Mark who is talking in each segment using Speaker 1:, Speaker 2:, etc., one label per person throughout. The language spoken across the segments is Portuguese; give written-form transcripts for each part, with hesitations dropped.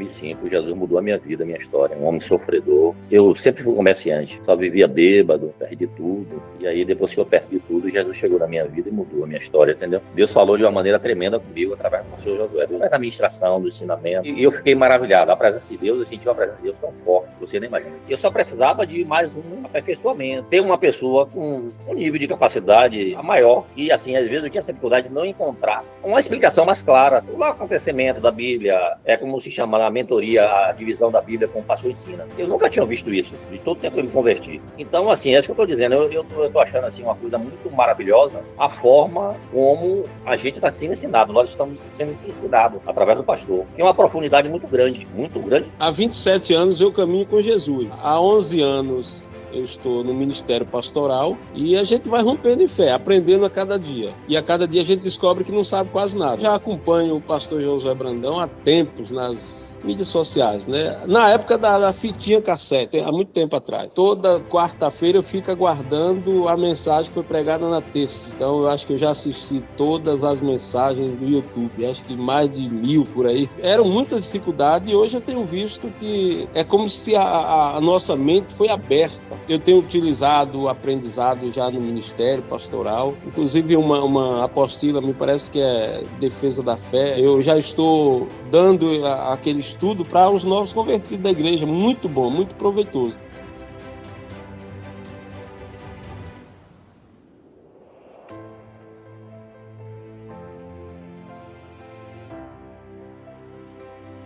Speaker 1: tive sim, porque Jesus mudou a minha vida, a minha história. Um homem sofredor. Eu sempre fui comerciante, só vivia bêbado, perdi tudo. E aí, depois que eu perdi tudo, Jesus chegou na minha vida e mudou a minha história, entendeu? Deus falou de uma maneira tremenda comigo, através do pastor Josué, através da ministração, do ensinamento. E eu fiquei maravilhado. A presença de Deus, eu senti uma presença de Deus tão forte, você nem imagina. Eu só precisava de mais um aperfeiçoamento. Ter uma pessoa com um nível de capacidade maior. E assim, às vezes eu tinha essa dificuldade de não encontrar uma explicação mais clara. O acontecimento da Bíblia, é como se chama na mentoria, a divisão da Bíblia como o pastor ensina. Eu nunca tinha visto isso, de todo tempo que eu me converti. Então, assim, é isso que eu estou dizendo. Eu tô achando assim uma coisa muito maravilhosa, a forma como a gente está sendo ensinado. Nós estamos sendo ensinados através do pastor. Tem uma profundidade muito grande, muito grande.
Speaker 2: Há 27 anos eu caminho com Jesus. Há 11 anos eu estou no Ministério Pastoral e a gente vai rompendo em fé, aprendendo a cada dia. E a cada dia a gente descobre que não sabe quase nada. Já acompanho o pastor Josué Brandão há tempos nas mídias sociais, né? Na época da fitinha cassete, há muito tempo atrás. Toda quarta-feira eu fico aguardando a mensagem que foi pregada na terça. Então eu acho que eu já assisti todas as mensagens do YouTube, acho que mais de 1000 por aí. Eram muitas dificuldades e hoje eu tenho visto que é como se a nossa mente foi aberta. Eu tenho utilizado o aprendizado já no Ministério Pastoral, inclusive uma apostila, me parece que é Defesa da Fé. Eu já estou dando aquele estudo para os novos convertidos da igreja, muito bom, muito proveitoso.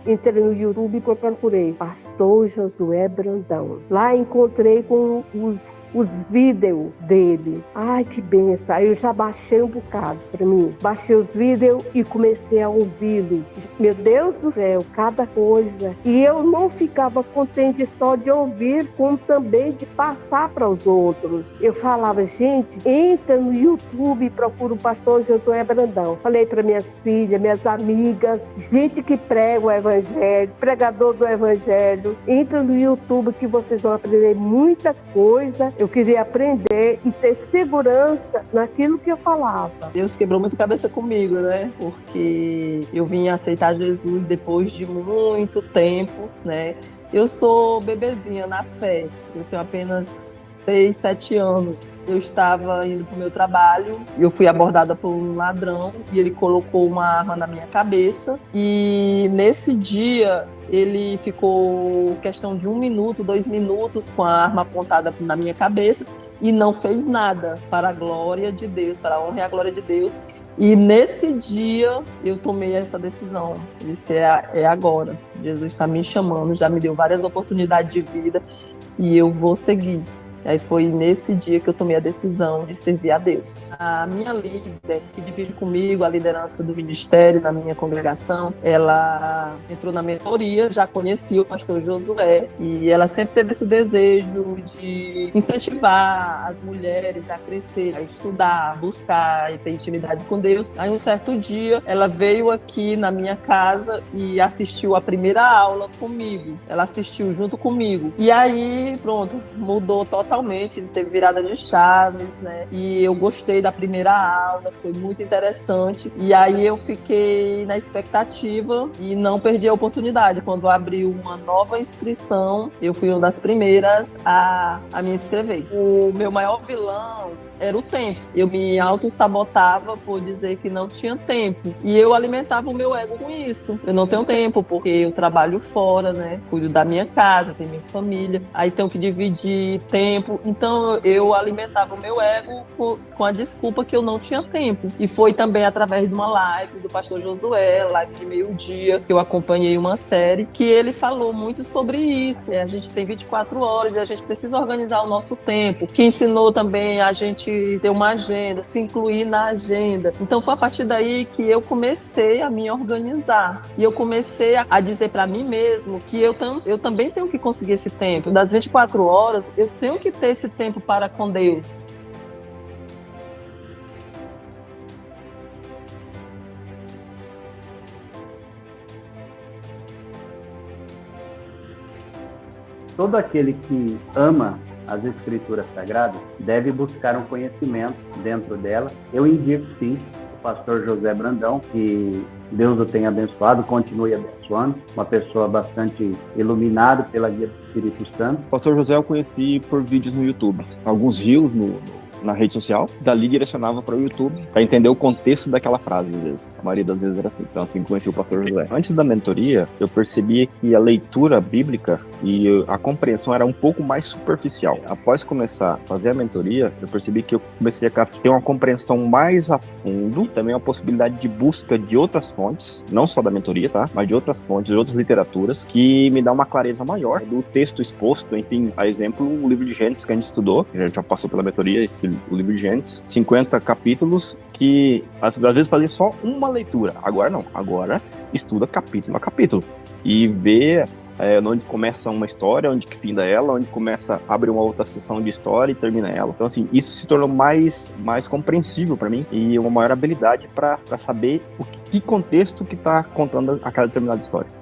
Speaker 3: Entrei no YouTube e procurei Pastor Josué Brandão. Lá encontrei com os vídeos dele. Ai, que benção. Aí eu já baixei um bocado para mim. Baixei os vídeos e comecei a ouvi-lo. Meu Deus do céu, cada coisa. E eu não ficava contente só de ouvir, como também de passar para os outros. Eu falava, gente, entra no YouTube e procura o Pastor Josué Brandão. Falei para minhas filhas, minhas amigas, gente que prega o Evangelho, pregador do Evangelho, entra no YouTube que vocês vão aprender muita coisa. Eu queria aprender e ter segurança naquilo que eu falava.
Speaker 4: Deus quebrou muito cabeça comigo, né? Porque eu vim aceitar Jesus depois de muito tempo, né? Eu sou bebezinha na fé, eu tenho apenas 6, 7 anos. Eu estava indo para o meu trabalho, eu fui abordada por um ladrão e ele colocou uma arma na minha cabeça. E nesse dia ele ficou questão de 1 minuto, 2 minutos com a arma apontada na minha cabeça e não fez nada, para a glória de Deus, para a honra e a glória de Deus. E nesse dia eu tomei essa decisão. Eu disse, é agora. Jesus está me chamando, já me deu várias oportunidades de vida e eu vou seguir. Aí foi nesse dia que eu tomei a decisão de servir a Deus. A minha líder, que divide comigo a liderança do ministério, da minha congregação, ela entrou na mentoria, já conhecia o pastor Josué, e ela sempre teve esse desejo de incentivar as mulheres a crescer, a estudar, a buscar e ter intimidade com Deus. Aí um certo dia, ela veio aqui na minha casa e assistiu a primeira aula comigo. Ela assistiu junto comigo. E aí, pronto, mudou totalmente, teve virada de chaves, né? E eu gostei da primeira aula, foi muito interessante. E aí eu fiquei na expectativa e não perdi a oportunidade. Quando abriu uma nova inscrição, eu fui uma das primeiras a me inscrever. O meu maior vilão era o tempo. Eu me auto-sabotava por dizer que não tinha tempo. E eu alimentava o meu ego com isso. Eu não tenho tempo, porque eu trabalho fora, né? Cuido da minha casa, tenho minha família. Aí tenho que dividir tempo. Então eu alimentava o meu ego com a desculpa que eu não tinha tempo. E foi também através de uma live do pastor Josué, live de meio-dia, que eu acompanhei uma série, que ele falou muito sobre isso. A gente tem 24 horas e a gente precisa organizar o nosso tempo. Que ensinou também a gente ter uma agenda, se incluir na agenda. Então foi a partir daí que eu comecei a me organizar. E eu comecei a dizer para mim mesmo que eu também tenho que conseguir esse tempo. Das 24 horas, eu tenho que ter esse tempo para com Deus.
Speaker 5: Todo aquele que ama as Escrituras Sagradas deve buscar um conhecimento dentro dela. Eu indico, sim, o pastor Josué Brandão, que Deus o tenha abençoado, continue abençoando, uma pessoa bastante iluminada pela guia do Espírito Santo.
Speaker 6: O pastor José eu conheci por vídeos no YouTube, alguns reels na rede social, dali direcionava para o YouTube para entender o contexto daquela frase, às vezes. A maioria das vezes era assim. Então, assim, conheci o pastor José. Antes da mentoria, eu percebi que a leitura bíblica e a compreensão era um pouco mais superficial. Após começar a fazer a mentoria, eu percebi que eu comecei a ter uma compreensão mais a fundo, também a possibilidade de busca de outras fontes, não só da mentoria, tá? Mas de outras fontes, de outras literaturas, que me dá uma clareza maior do texto exposto, enfim, a exemplo, o livro de Gênesis que a gente estudou, que a gente já passou pela mentoria, o livro de Gênesis, 50 capítulos, que às vezes fazia só uma leitura. Agora não, agora estuda capítulo a capítulo e vê onde começa uma história, onde que finda ela, onde começa, abre uma outra sessão de história e termina ela. Então, assim, isso se tornou mais compreensível para mim e uma maior habilidade para saber que contexto que está contando aquela determinada história.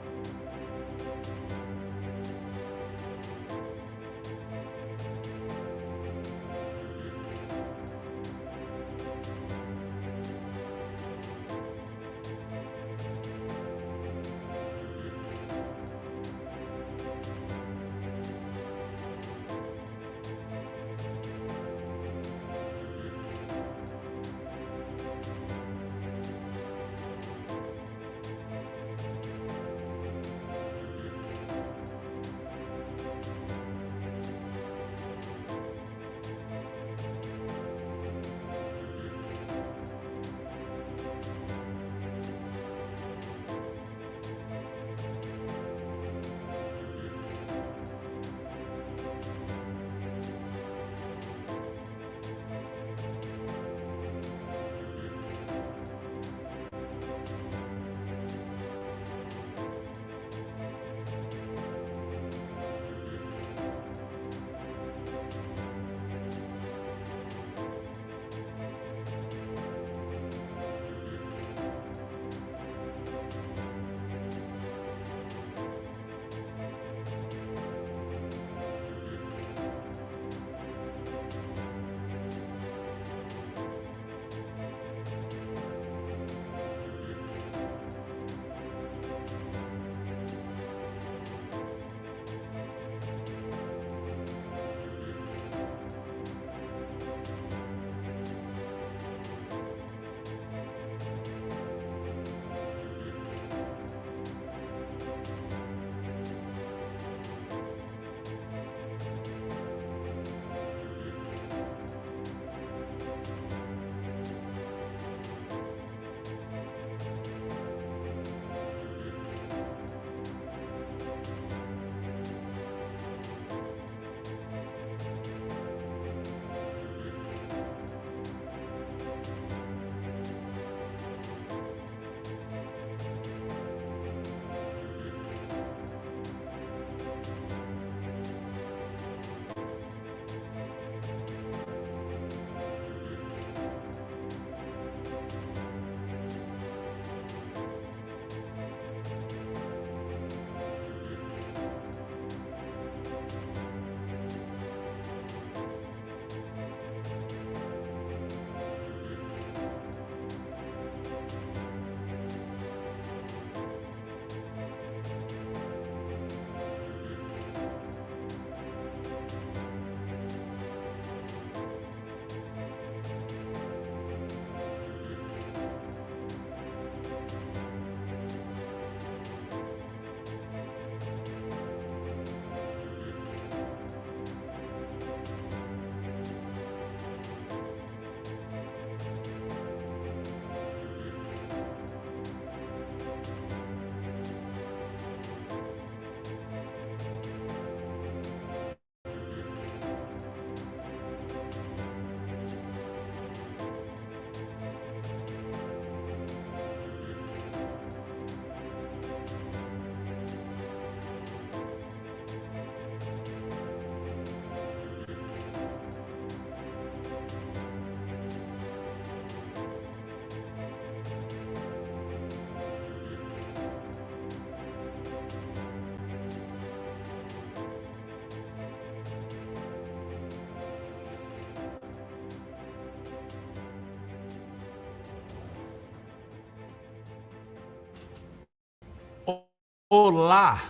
Speaker 7: Olá,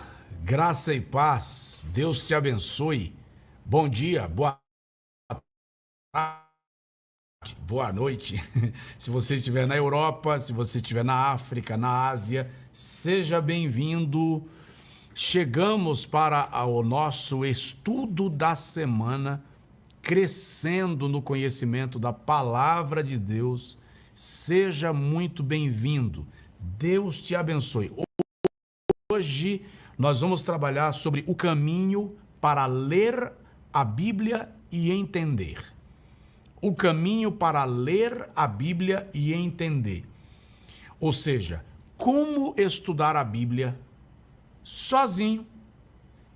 Speaker 7: graça e paz, Deus te abençoe. Bom dia, boa tarde, boa noite. Se você estiver na Europa, se você estiver na África, na Ásia, seja bem-vindo. Chegamos para o nosso estudo da semana, crescendo no conhecimento da palavra de Deus. Seja muito bem-vindo. Deus te abençoe. Hoje nós vamos trabalhar sobre o caminho para ler a Bíblia e entender. O caminho para ler a Bíblia e entender. Ou seja, como estudar a Bíblia sozinho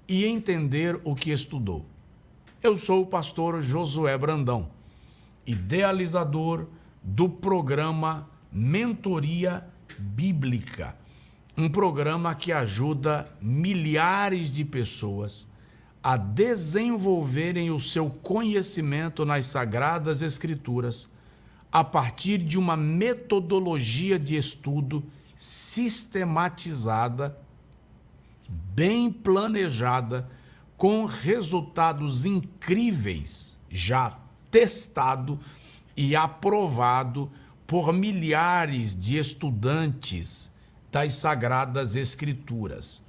Speaker 7: e entender o que estudou. Eu sou o pastor Josué Brandão, idealizador do programa Mentoria Bíblica. Um programa que ajuda milhares de pessoas a desenvolverem o seu conhecimento nas Sagradas Escrituras a partir de uma metodologia de estudo sistematizada, bem planejada, com resultados incríveis, já testado e aprovado por milhares de estudantes das Sagradas Escrituras.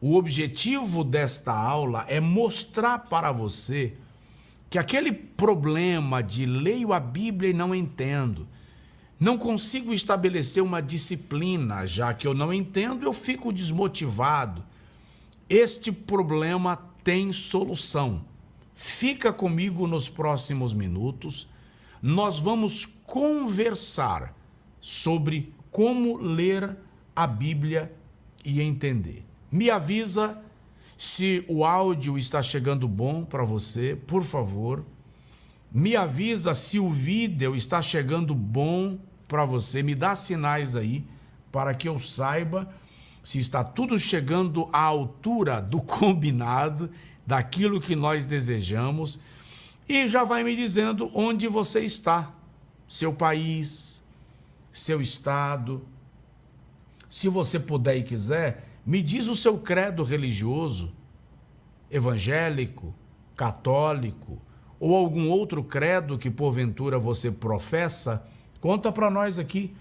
Speaker 7: O objetivo desta aula é mostrar para você que aquele problema de leio a Bíblia e não entendo, não consigo estabelecer uma disciplina, já que eu não entendo, eu fico desmotivado. Este problema tem solução. Fica comigo nos próximos minutos. Nós vamos conversar sobre como ler a Bíblia e entender. Me avisa se o áudio está chegando bom para você, por favor. Me avisa se o vídeo está chegando bom para você. Me dá sinais aí para que eu saiba se está tudo chegando à altura do combinado, daquilo que nós desejamos. E já vai me dizendo onde você está, seu país, seu estado. Se você puder e quiser, me diz o seu credo religioso, evangélico, católico ou algum outro credo que porventura você professa. Conta para nós aqui.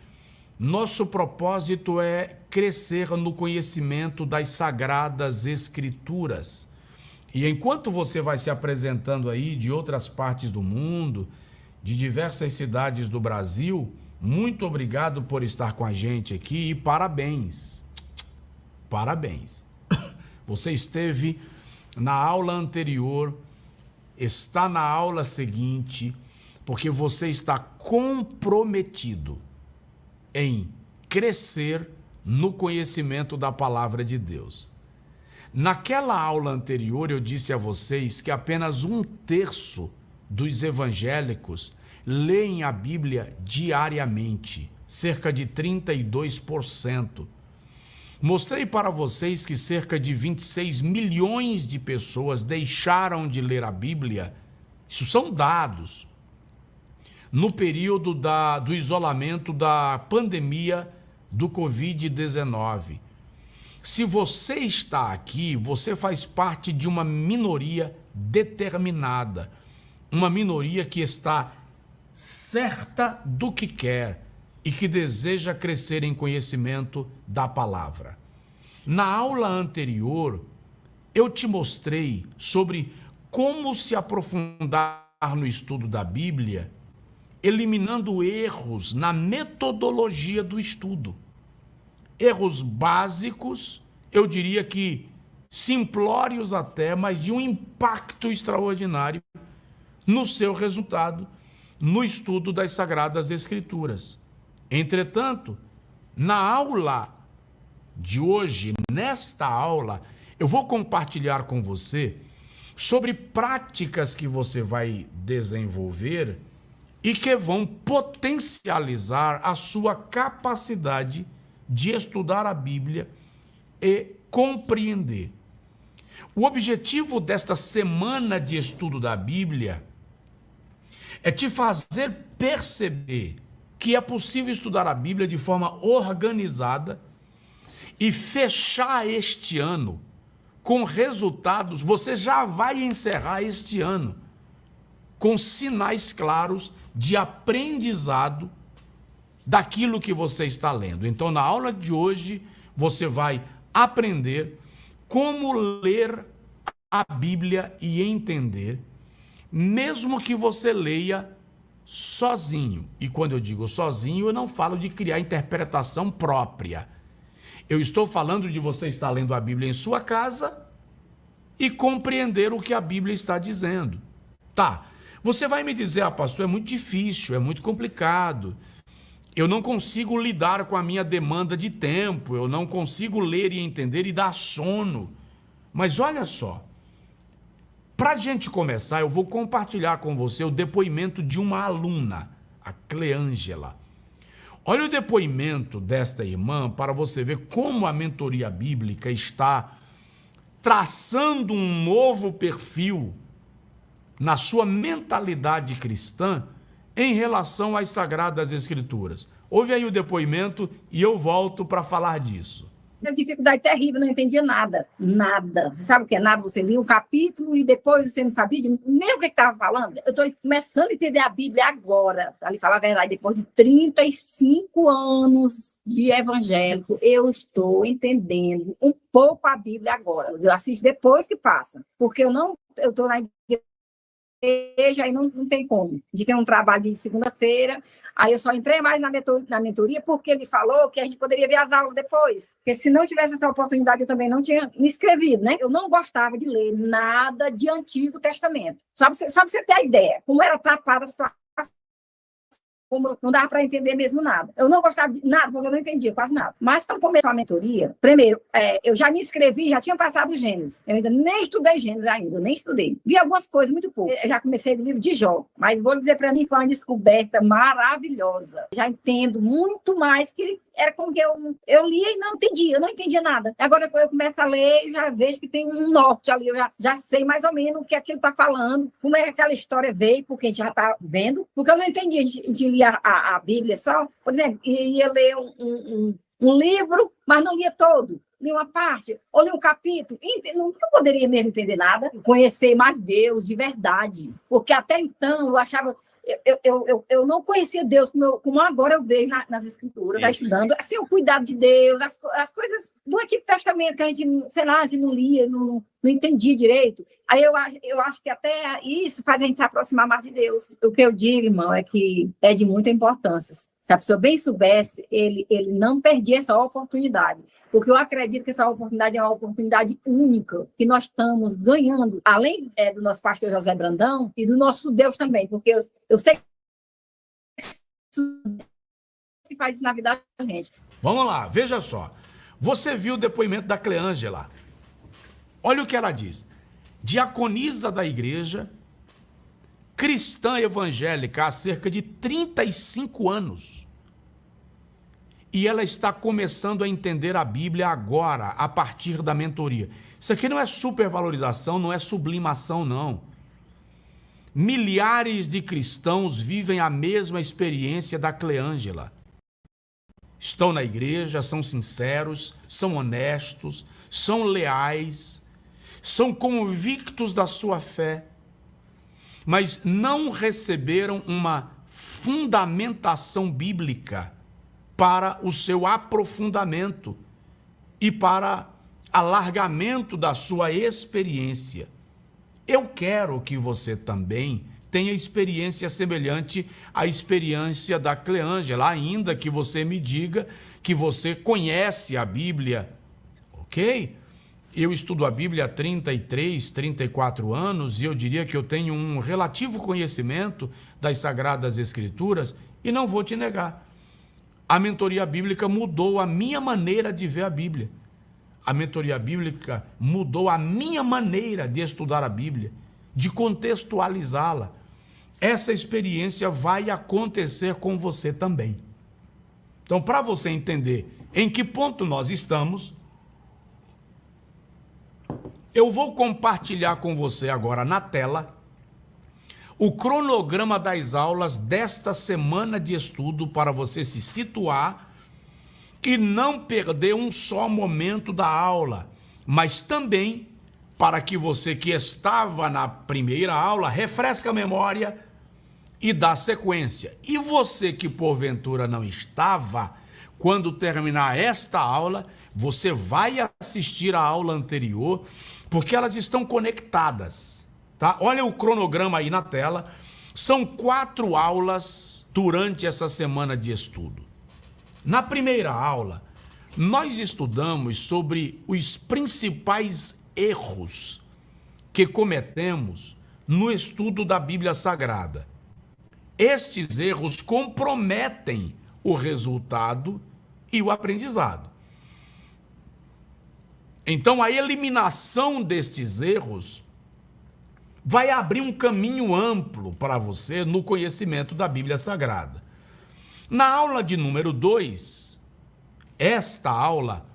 Speaker 7: Nosso propósito é crescer no conhecimento das Sagradas Escrituras. E enquanto você vai se apresentando aí de outras partes do mundo, de diversas cidades do Brasil, muito obrigado por estar com a gente aqui e parabéns. Parabéns. Você esteve na aula anterior, está na aula seguinte, porque você está comprometido em crescer no conhecimento da palavra de Deus. Naquela aula anterior, eu disse a vocês que apenas 1/3 dos evangélicos leem a Bíblia diariamente, cerca de 32%. Mostrei para vocês que cerca de 26 milhões de pessoas deixaram de ler a Bíblia. Isso são dados. No período do isolamento da pandemia do Covid-19. Se você está aqui, você faz parte de uma minoria determinada, uma minoria que está certa do que quer e que deseja crescer em conhecimento da palavra. Na aula anterior, eu te mostrei sobre como se aprofundar no estudo da Bíblia, eliminando erros na metodologia do estudo. Erros básicos, eu diria que simplórios até, mas de um impacto extraordinário no seu resultado, no estudo das Sagradas Escrituras. Entretanto, na aula de hoje, nesta aula, eu vou compartilhar com você sobre práticas que você vai desenvolver e que vão potencializar a sua capacidade de estudar a Bíblia e compreender. O objetivo desta semana de estudo da Bíblia é te fazer perceber que é possível estudar a Bíblia de forma organizada e fechar este ano com resultados, você já vai encerrar este ano com sinais claros de aprendizado daquilo que você está lendo. Então, na aula de hoje, você vai aprender como ler a Bíblia e entender, mesmo que você leia sozinho. E quando eu digo sozinho, eu não falo de criar interpretação própria. Eu estou falando de você estar lendo a Bíblia em sua casa e compreender o que a Bíblia está dizendo. Tá, você vai me dizer, pastor, é muito difícil, é muito complicado. Eu não consigo lidar com a minha demanda de tempo, eu não consigo ler e entender e dar sono. Mas olha só, para a gente começar, eu vou compartilhar com você o depoimento de uma aluna, a Cleângela. Olha o depoimento desta irmã para você ver como a mentoria bíblica está traçando um novo perfil na sua mentalidade cristã em relação às Sagradas Escrituras. Ouve aí o depoimento e eu volto para falar disso.
Speaker 8: Uma dificuldade terrível, não entendia nada, nada. Você sabe o que é nada? Você lia um capítulo e depois você não sabia nem o que estava falando. Eu estou começando a entender a Bíblia agora, para lhe falar a verdade, depois de 35 anos de evangélico, eu estou entendendo um pouco a Bíblia agora. Eu assisto depois que passa, porque eu estou na igreja e não tem como. De ter um trabalho de segunda-feira. Aí eu só entrei mais na mentoria porque ele falou que a gente poderia ver as aulas depois. Porque se não tivesse essa oportunidade, eu também não tinha me inscrevido, né? Eu não gostava de ler nada de Antigo Testamento. Só para você ter a ideia, como era tapada a situação, como não dava para entender mesmo nada. Eu não gostava de nada, porque eu não entendia quase nada. Mas quando começou a mentoria, primeiro, eu já me inscrevi, já tinha passado o Gênesis. Eu ainda nem estudei Gênesis ainda, eu nem estudei. Vi algumas coisas, muito pouco. Eu já comecei do livro de Jó, mas vou dizer para mim, foi uma descoberta maravilhosa. Já entendo muito mais que era como que eu lia e não entendia nada. Agora eu começo a ler e já vejo que tem um norte ali, eu já sei mais ou menos o que aquilo está falando, como é que aquela história veio, porque a gente já está vendo, porque eu não entendia, a gente lia a Bíblia só, por exemplo, ia ler um livro, mas não lia todo, lia uma parte, ou lia um capítulo, não poderia mesmo entender nada, conhecer mais Deus de verdade, porque até então eu achava... Eu não conhecia Deus como agora eu vejo nas Escrituras, tá estudando, assim, o cuidado de Deus, as coisas do Antigo Testamento que a gente, sei lá, a gente não lia, não entendia direito. Aí eu acho que até isso faz a gente se aproximar mais de Deus. O que eu digo, irmão, é que é de muita importância. Se a pessoa bem soubesse, ele não perdia essa oportunidade. Porque eu acredito que essa oportunidade é uma oportunidade única, que nós estamos ganhando, além do nosso pastor José Brandão e do nosso Deus também, porque eu sei que faz isso na vida da gente.
Speaker 7: Vamos lá, veja só. Você viu o depoimento da Cleângela. Olha o que ela diz. Diaconisa da igreja, cristã evangélica há cerca de 35 anos. E ela está começando a entender a Bíblia agora, a partir da mentoria. Isso aqui não é supervalorização, não é sublimação, não. Milhares de cristãos vivem a mesma experiência da Cleângela. Estão na igreja, são sinceros, são honestos, são leais, são convictos da sua fé, mas não receberam uma fundamentação bíblica para o seu aprofundamento e para alargamento da sua experiência. Eu quero que você também tenha experiência semelhante à experiência da Cleângela, ainda que você me diga que você conhece a Bíblia, ok? Eu estudo a Bíblia há 33, 34 anos e eu diria que eu tenho um relativo conhecimento das Sagradas Escrituras e não vou te negar. A mentoria bíblica mudou a minha maneira de ver a Bíblia. A mentoria bíblica mudou a minha maneira de estudar a Bíblia, de contextualizá-la. Essa experiência vai acontecer com você também. Então, para você entender em que ponto nós estamos, eu vou compartilhar com você agora na tela o cronograma das aulas desta semana de estudo para você se situar e não perder um só momento da aula, mas também para que você que estava na primeira aula refresque a memória e dá sequência. E você que porventura não estava, quando terminar esta aula, você vai assistir a aula anterior, porque elas estão conectadas, tá? Olha o cronograma aí na tela. São 4 aulas durante essa semana de estudo. Na primeira aula, nós estudamos sobre os principais erros que cometemos no estudo da Bíblia Sagrada. Estes erros comprometem o resultado e o aprendizado. Então, a eliminação destes erros vai abrir um caminho amplo para você no conhecimento da Bíblia Sagrada. Na aula de número 2, esta aula,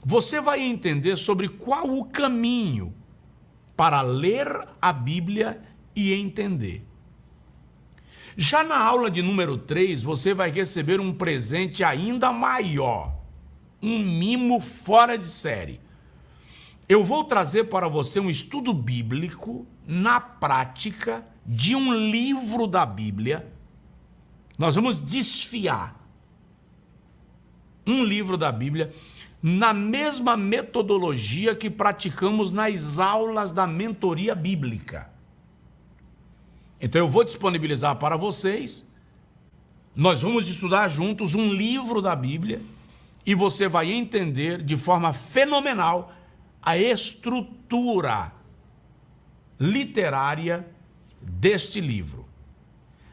Speaker 7: você vai entender sobre qual o caminho para ler a Bíblia e entender. Já na aula de número 3, você vai receber um presente ainda maior, um mimo fora de série. Eu vou trazer para você um estudo bíblico na prática de um livro da Bíblia. Nós vamos desfiar um livro da Bíblia na mesma metodologia que praticamos nas aulas da mentoria bíblica. Então eu vou disponibilizar para vocês, nós vamos estudar juntos um livro da Bíblia e você vai entender de forma fenomenal a estrutura literária deste livro.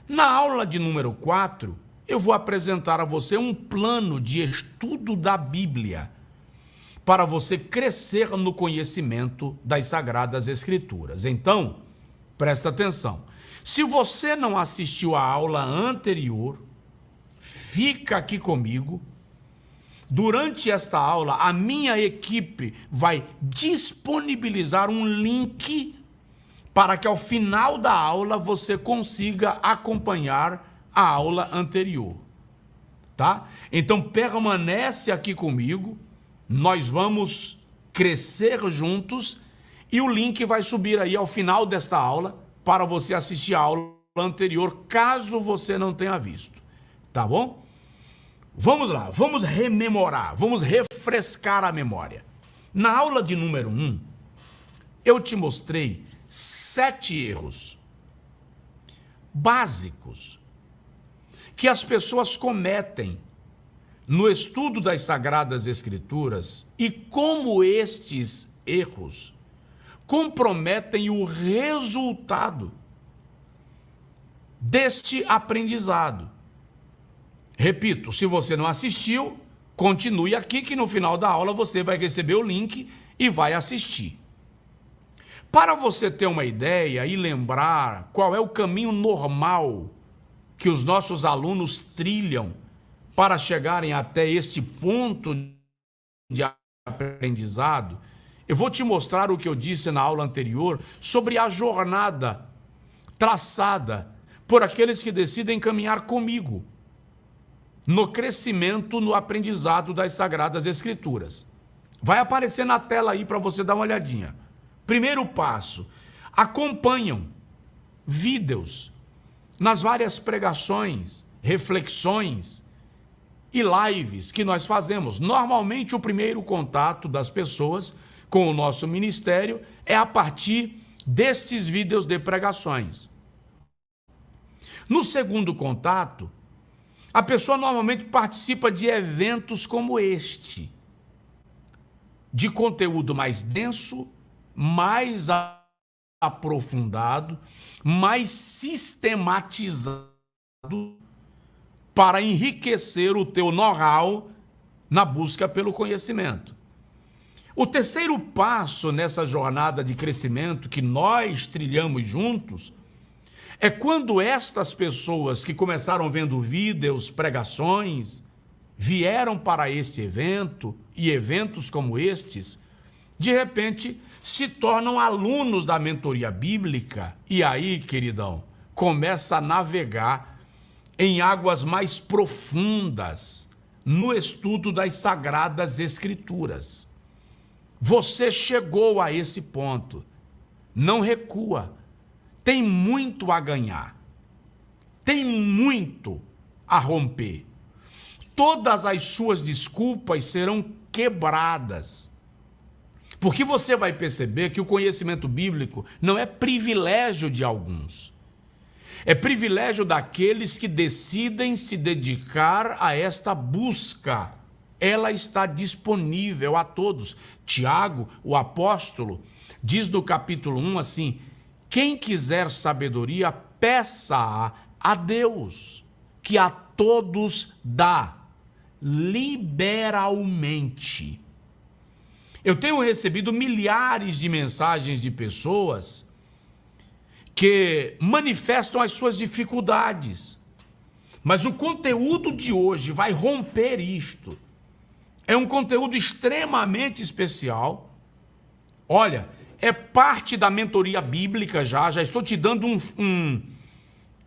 Speaker 7: Na aula de número 4, eu vou apresentar a você um plano de estudo da Bíblia para você crescer no conhecimento das Sagradas Escrituras. Então, presta atenção. Se você não assistiu à aula anterior, fica aqui comigo. Durante esta aula, a minha equipe vai disponibilizar um link para que ao final da aula você consiga acompanhar a aula anterior, tá? Então permanece aqui comigo, nós vamos crescer juntos e o link vai subir aí ao final desta aula para você assistir a aula anterior, caso você não tenha visto, tá bom? Vamos lá, vamos rememorar, vamos refrescar a memória. Na aula de número 1, eu te mostrei 7 erros básicos que as pessoas cometem no estudo das Sagradas Escrituras e como estes erros comprometem o resultado deste aprendizado. Repito, se você não assistiu, continue aqui que no final da aula você vai receber o link e vai assistir. Para você ter uma ideia e lembrar qual é o caminho normal que os nossos alunos trilham para chegarem até este ponto de aprendizado, eu vou te mostrar o que eu disse na aula anterior sobre a jornada traçada por aqueles que decidem caminhar comigo no crescimento, no aprendizado das Sagradas Escrituras. Vai aparecer na tela aí para você dar uma olhadinha. Primeiro passo, acompanham vídeos nas várias pregações, reflexões e lives que nós fazemos. Normalmente o primeiro contato das pessoas com o nosso ministério é a partir destes vídeos de pregações. No segundo contato, a pessoa normalmente participa de eventos como este, de conteúdo mais denso, mais aprofundado, mais sistematizado para enriquecer o teu know-how na busca pelo conhecimento. O terceiro passo nessa jornada de crescimento que nós trilhamos juntos é quando estas pessoas que começaram vendo vídeos, pregações, vieram para este evento e eventos como estes, de repente se tornam alunos da mentoria bíblica e aí, queridão, começa a navegar em águas mais profundas no estudo das Sagradas Escrituras. Você chegou a esse ponto. Não recua. Tem muito a ganhar. Tem muito a romper. Todas as suas desculpas serão quebradas. Porque você vai perceber que o conhecimento bíblico não é privilégio de alguns. É privilégio daqueles que decidem se dedicar a esta busca. Ela está disponível a todos. Tiago, o apóstolo, diz no capítulo 1 assim: quem quiser sabedoria, peça a Deus, que a todos dá liberalmente. Eu tenho recebido milhares de mensagens de pessoas que manifestam as suas dificuldades. Mas o conteúdo de hoje vai romper isto. É um conteúdo extremamente especial. Olha, é parte da mentoria bíblica já estou te dando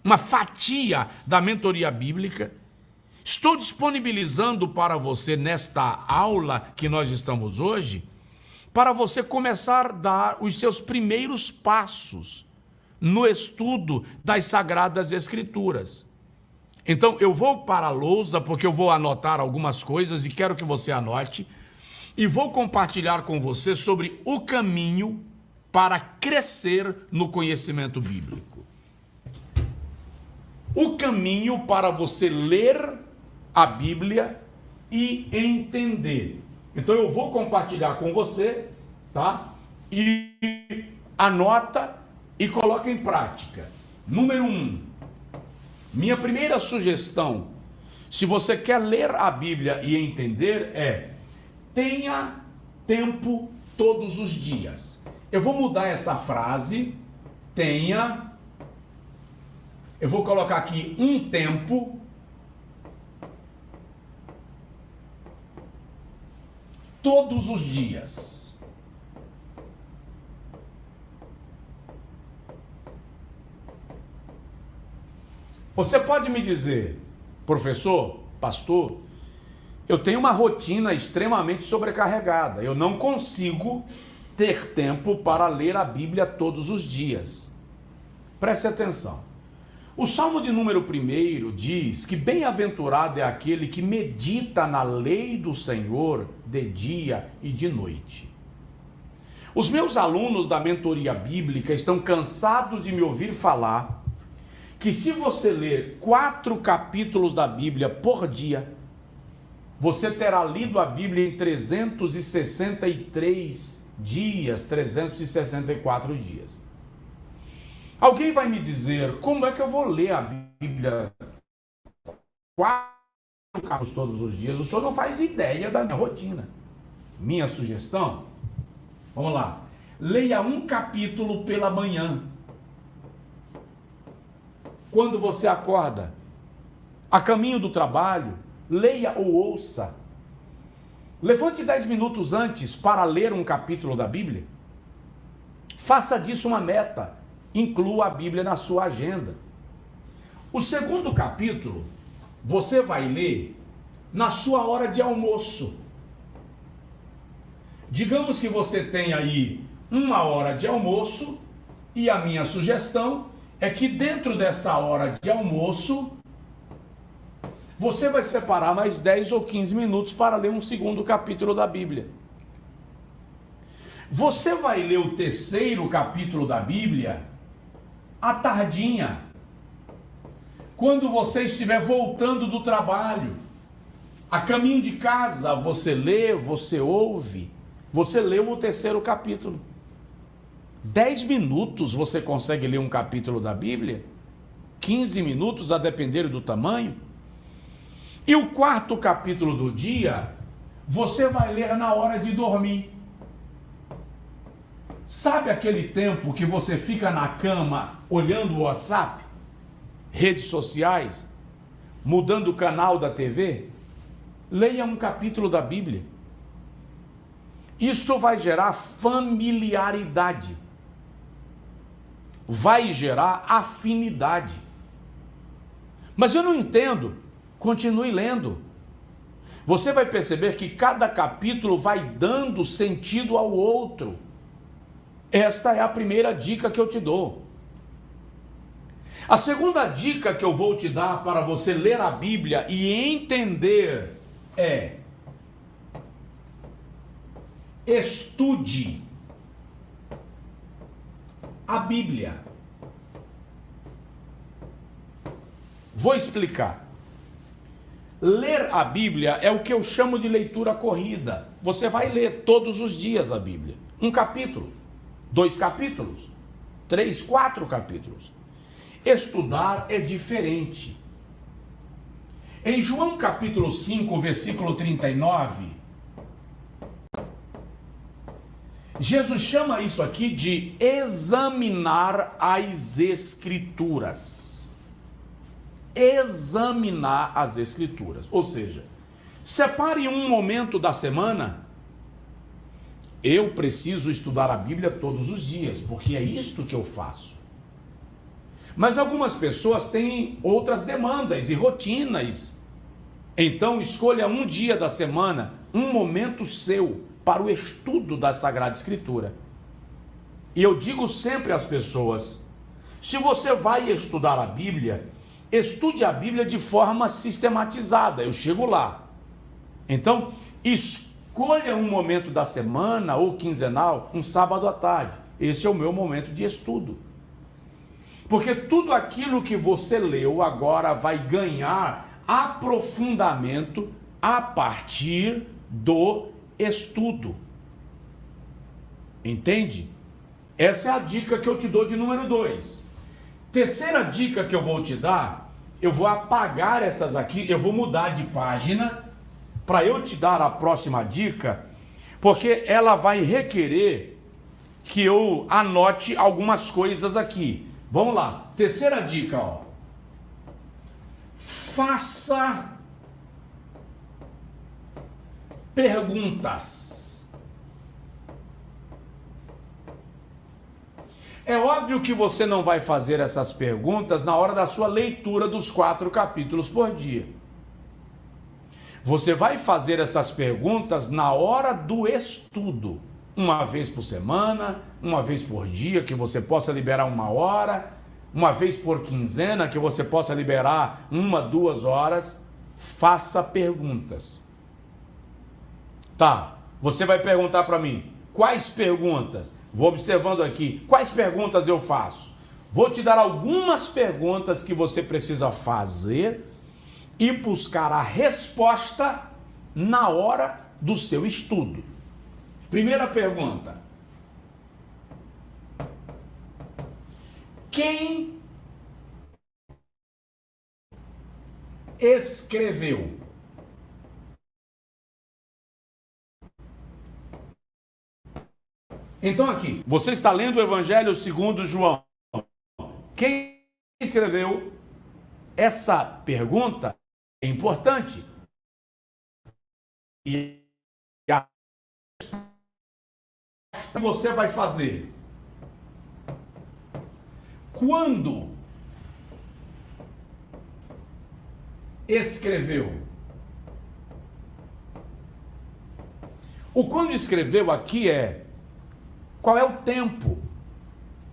Speaker 7: uma fatia da mentoria bíblica. Estou disponibilizando para você nesta aula que nós estamos hoje, para você começar a dar os seus primeiros passos no estudo das Sagradas Escrituras. Então, eu vou para a lousa, porque eu vou anotar algumas coisas e quero que você anote, e vou compartilhar com você sobre o caminho para crescer no conhecimento bíblico. O caminho para você ler a Bíblia e entender. Então, eu vou compartilhar com você, tá? E anota e coloca em prática. Número 1, minha primeira sugestão, se você quer ler a Bíblia e entender, tenha tempo todos os dias. Eu vou mudar essa frase, eu vou colocar aqui um tempo todos os dias. Você pode me dizer, professor, pastor, eu tenho uma rotina extremamente sobrecarregada. Eu não consigo ter tempo para ler a Bíblia todos os dias. Preste atenção. O Salmo de número 1 diz que bem-aventurado é aquele que medita na lei do Senhor de dia e de noite. Os meus alunos da mentoria bíblica estão cansados de me ouvir falar que se você ler 4 capítulos da Bíblia por dia, você terá lido a Bíblia em 363 dias, 364 dias. Alguém vai me dizer, como é que eu vou ler a Bíblia 4 capítulos todos os dias? O senhor não faz ideia da minha rotina. Minha sugestão, vamos lá, leia um capítulo pela manhã. Quando você acorda, a caminho do trabalho, leia ou ouça. Levante 10 minutos antes para ler um capítulo da Bíblia. Faça disso uma meta. Inclua a Bíblia na sua agenda. O segundo capítulo, você vai ler na sua hora de almoço. Digamos que você tem aí 1 hora de almoço e a minha sugestão é que dentro dessa hora de almoço, você vai separar mais 10 ou 15 minutos para ler um segundo capítulo da Bíblia. Você vai ler o 3º capítulo da Bíblia à tardinha, quando você estiver voltando do trabalho. A caminho de casa, você lê, você ouve, você leu o 3º capítulo. 10 minutos você consegue ler um capítulo da Bíblia? 15 minutos, a depender do tamanho? E o 4º capítulo do dia, você vai ler na hora de dormir. Sabe aquele tempo que você fica na cama olhando o WhatsApp, redes sociais, mudando o canal da TV? Leia um capítulo da Bíblia. Isso vai gerar familiaridade. Vai gerar afinidade. Mas eu não entendo. Continue lendo. Você vai perceber que cada capítulo vai dando sentido ao outro. Esta é a primeira dica que eu te dou. A segunda dica que eu vou te dar para você ler a Bíblia e entender é: estude a Bíblia. Vou explicar. Ler a Bíblia é o que eu chamo de leitura corrida. Você vai ler todos os dias a Bíblia. Um capítulo, 2 capítulos, 3, 4 capítulos. Estudar é diferente. Em João capítulo 5, versículo 39, Jesus chama isso aqui de examinar as Escrituras. Examinar as Escrituras. Ou seja, separe um momento da semana. Eu preciso estudar a Bíblia todos os dias, porque é isto que eu faço. Mas algumas pessoas têm outras demandas e rotinas. Então escolha um dia da semana, um momento seu para o estudo da Sagrada Escritura. E eu digo sempre às pessoas: se você vai estudar a Bíblia, estude a Bíblia de forma sistematizada. Eu chego lá. Então, escolha um momento da semana ou quinzenal, um sábado à tarde. Esse é o meu momento de estudo. Porque tudo aquilo que você leu agora vai ganhar aprofundamento a partir do estudo. Entende? Essa é a dica que eu te dou de número 2. Terceira dica que eu vou te dar, eu vou apagar essas aqui, eu vou mudar de página para eu te dar a próxima dica, porque ela vai requerer que eu anote algumas coisas aqui. Vamos lá. Terceira dica, ó. Faça perguntas. É óbvio que você não vai fazer essas perguntas na hora da sua leitura dos 4 capítulos por dia. Você vai fazer essas perguntas na hora do estudo. Uma vez por semana, uma vez por dia, que você possa liberar 1 hora, uma vez por quinzena, que você possa liberar 1, 2 horas. Faça perguntas. Tá, você vai perguntar para mim, quais perguntas? Vou observando aqui, quais perguntas eu faço? Vou te dar algumas perguntas que você precisa fazer e buscar a resposta na hora do seu estudo. Primeira pergunta: quem escreveu? Então aqui, você está lendo o Evangelho segundo João. Quem escreveu? Essa pergunta é importante. E a que você vai fazer? Quando escreveu? O quando escreveu aqui é: qual é o tempo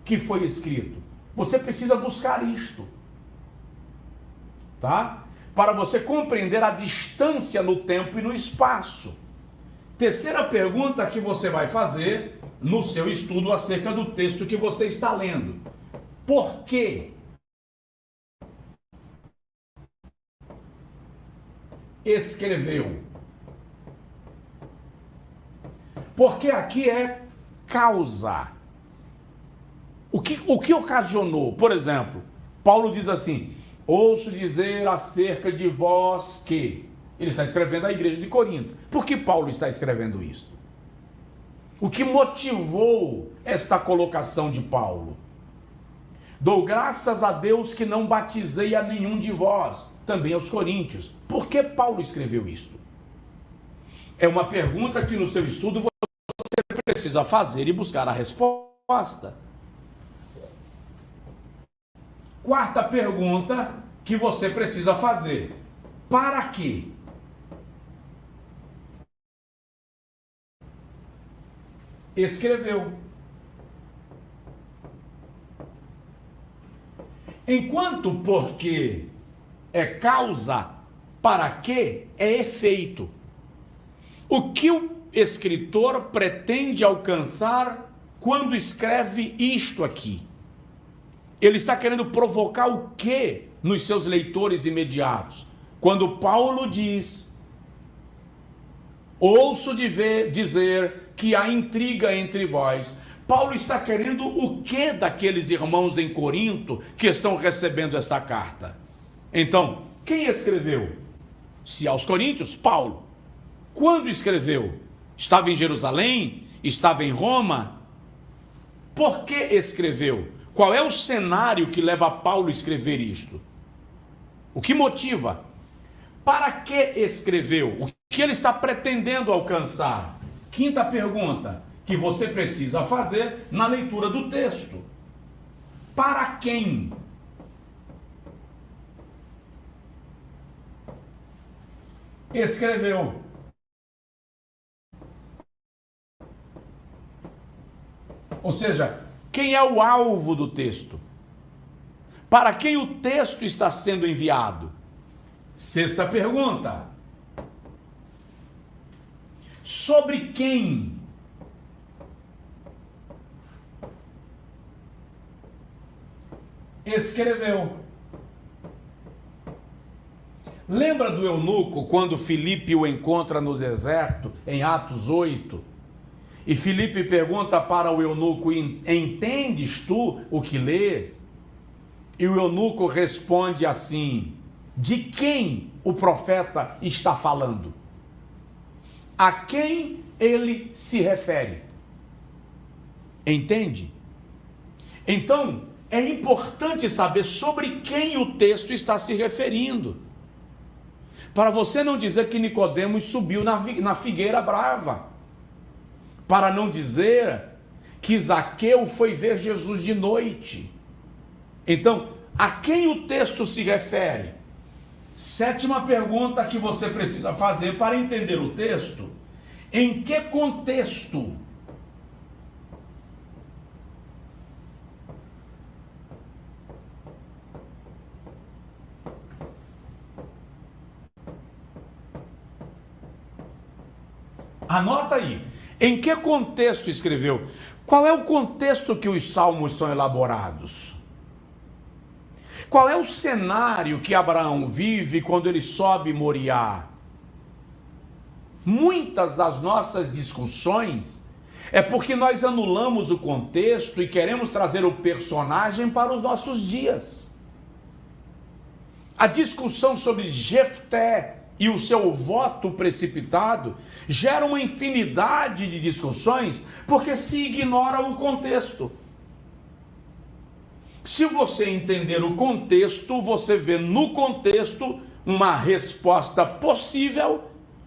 Speaker 7: que foi escrito? Você precisa buscar isto, tá? Para você compreender a distância no tempo e no espaço. Terceira pergunta que você vai fazer no seu estudo acerca do texto que você está lendo: por que escreveu? Porque aqui é causa. O que ocasionou? Por exemplo, Paulo diz assim: ouço dizer acerca de vós que... Ele está escrevendo à igreja de Corinto. Por que Paulo está escrevendo isso? O que motivou esta colocação de Paulo? Dou graças a Deus que não batizei a nenhum de vós, também aos coríntios. Por que Paulo escreveu isto? É uma pergunta que no seu estudo você precisa fazer e buscar a resposta. Quarta pergunta que você precisa fazer: para quê? escreveu. Enquanto porque é causa, para que é efeito. O que o escritor pretende alcançar quando escreve isto aqui? Ele está querendo provocar o que nos seus leitores imediatos? Quando Paulo diz: ouço dizer que há intriga entre vós. Paulo está querendo o que daqueles irmãos em Corinto que estão recebendo esta carta? Então, quem escreveu? Se aos coríntios, Paulo. Quando escreveu? Estava em Jerusalém? Estava em Roma? Por que escreveu? Qual é o cenário que leva Paulo a escrever isto? O que motiva? Para que escreveu? O que ele está pretendendo alcançar? Quinta pergunta que você precisa fazer na leitura do texto. Para quem? Escreveu. Ou seja, quem é o alvo do texto? Para quem o texto está sendo enviado? Sexta pergunta. Sobre quem? Escreveu. Lembra do eunuco quando Filipe o encontra no deserto, em Atos 8? E Filipe pergunta para o eunuco: entendes tu o que lês? E o eunuco responde assim: de quem o profeta está falando? A quem ele se refere? Entende? Então, é importante saber sobre quem o texto está se referindo, para você não dizer que Nicodemos subiu na figueira brava, para não dizer que Zaqueu foi ver Jesus de noite. Então, a quem o texto se refere? Sétima pergunta que você precisa fazer para entender o texto: em que contexto? Anota aí. Em que contexto escreveu? Qual é o contexto que os salmos são elaborados? Qual é o cenário que Abraão vive quando ele sobe Moriá? Muitas das nossas discussões é porque nós anulamos o contexto e queremos trazer o personagem para os nossos dias. A discussão sobre Jefté e o seu voto precipitado gera uma infinidade de discussões porque se ignora o contexto. Se você entender o contexto, você vê no contexto uma resposta possível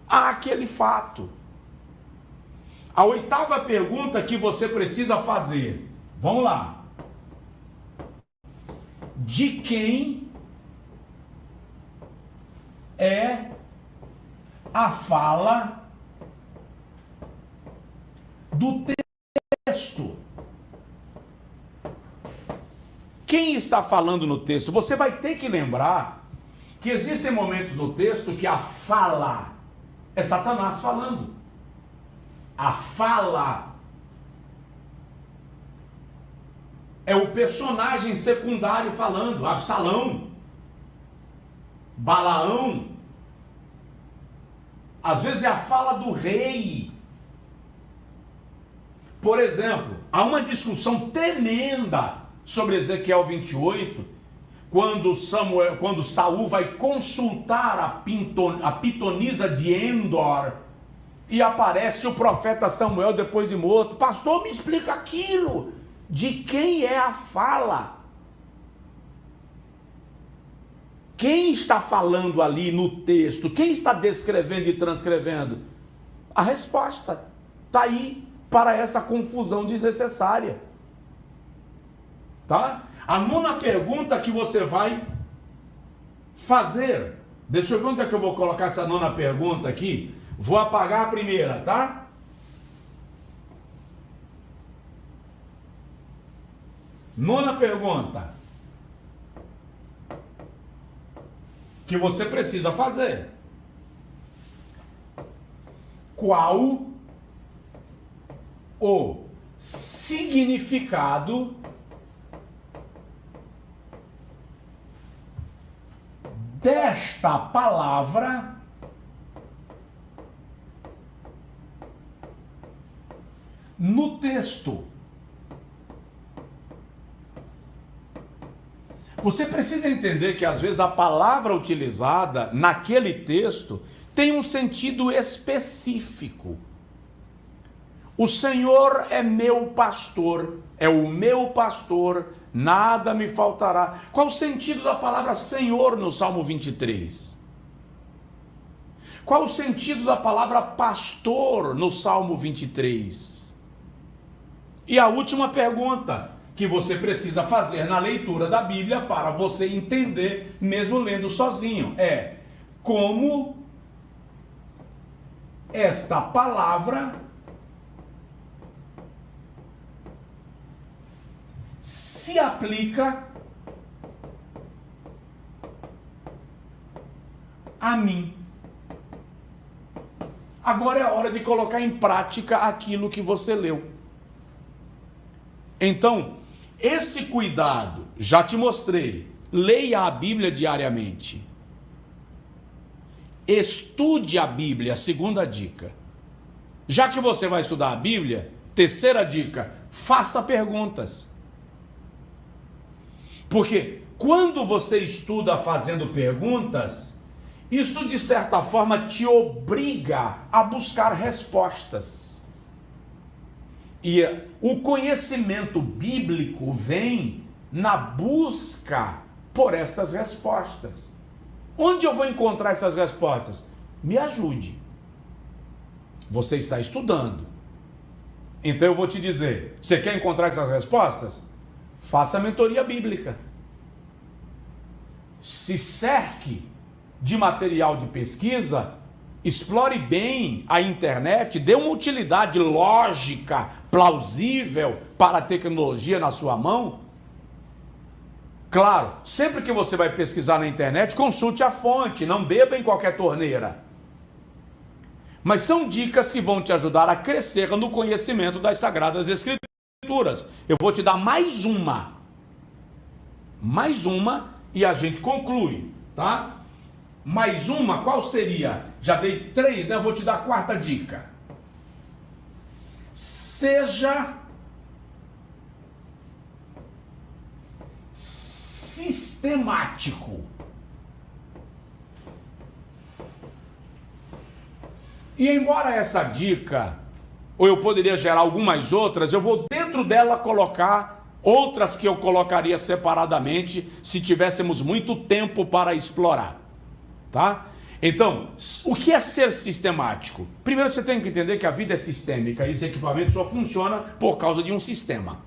Speaker 7: àquele fato. A oitava pergunta que você precisa fazer, vamos lá: de quem é a fala do texto? Quem está falando no texto? Você vai ter que lembrar que existem momentos no texto que a fala é Satanás falando. A fala é o personagem secundário falando. Absalão, Balaão. Às vezes é a fala do rei. Por exemplo, há uma discussão tremenda sobre Ezequiel 28, quando Saul vai consultar a pitonisa de Endor, e aparece o profeta Samuel depois de morto. Pastor, me explica aquilo. De quem é a fala? Quem está falando ali no texto? Quem está descrevendo e transcrevendo? A resposta está aí para essa confusão desnecessária. Tá? A nona pergunta que você vai fazer. Deixa eu ver onde é que eu vou colocar essa nona pergunta aqui. Vou apagar a primeira, tá? Nona pergunta que você precisa fazer: qual o significado desta palavra no texto? Você precisa entender que às vezes a palavra utilizada naquele texto tem um sentido específico. O Senhor é meu pastor, é o meu pastor, nada me faltará. Qual o sentido da palavra Senhor no Salmo 23? Qual o sentido da palavra pastor no Salmo 23? E a última pergunta que você precisa fazer na leitura da Bíblia para você entender, mesmo lendo sozinho, é: como esta palavra se aplica a mim. Agora é a hora de colocar em prática aquilo que você leu. Então, esse cuidado, já te mostrei. Leia a Bíblia diariamente. Estude a Bíblia, segunda dica. Já que você vai estudar a Bíblia, terceira dica, faça perguntas. Porque quando você estuda fazendo perguntas, isso de certa forma te obriga a buscar respostas. E o conhecimento bíblico vem na busca por estas respostas. Onde eu vou encontrar essas respostas? Me ajude. Você está estudando. Então eu vou te dizer, você quer encontrar essas respostas? Faça a mentoria bíblica. Se cerque de material de pesquisa, explore bem a internet, dê uma utilidade lógica, plausível para a tecnologia na sua mão. Claro, sempre que você vai pesquisar na internet, consulte a fonte, não beba em qualquer torneira. Mas são dicas que vão te ajudar a crescer no conhecimento das Sagradas Escrituras. Eu vou te dar mais uma e a gente conclui, tá? Mais uma, qual seria? Já dei 3, né? Eu vou te dar a quarta dica. Seja sistemático. E embora essa dica, ou eu poderia gerar algumas outras, eu vou dentro dela colocar outras que eu colocaria separadamente se tivéssemos muito tempo para explorar, tá? Então, o que é ser sistemático? Primeiro você tem que entender que a vida é sistêmica e esse equipamento só funciona por causa de um sistema.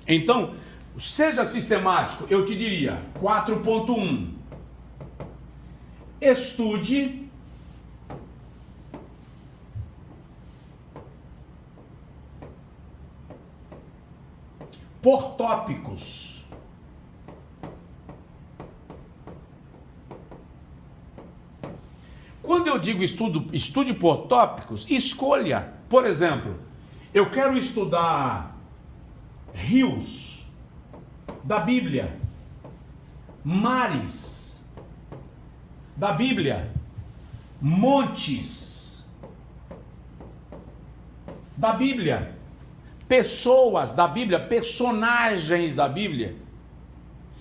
Speaker 7: Então, seja sistemático, eu te diria, 4.1, estude por tópicos. Quando eu digo estude por tópicos, escolha. Por exemplo, eu quero estudar rios da Bíblia, mares da Bíblia, montes da Bíblia, pessoas da Bíblia, personagens da Bíblia.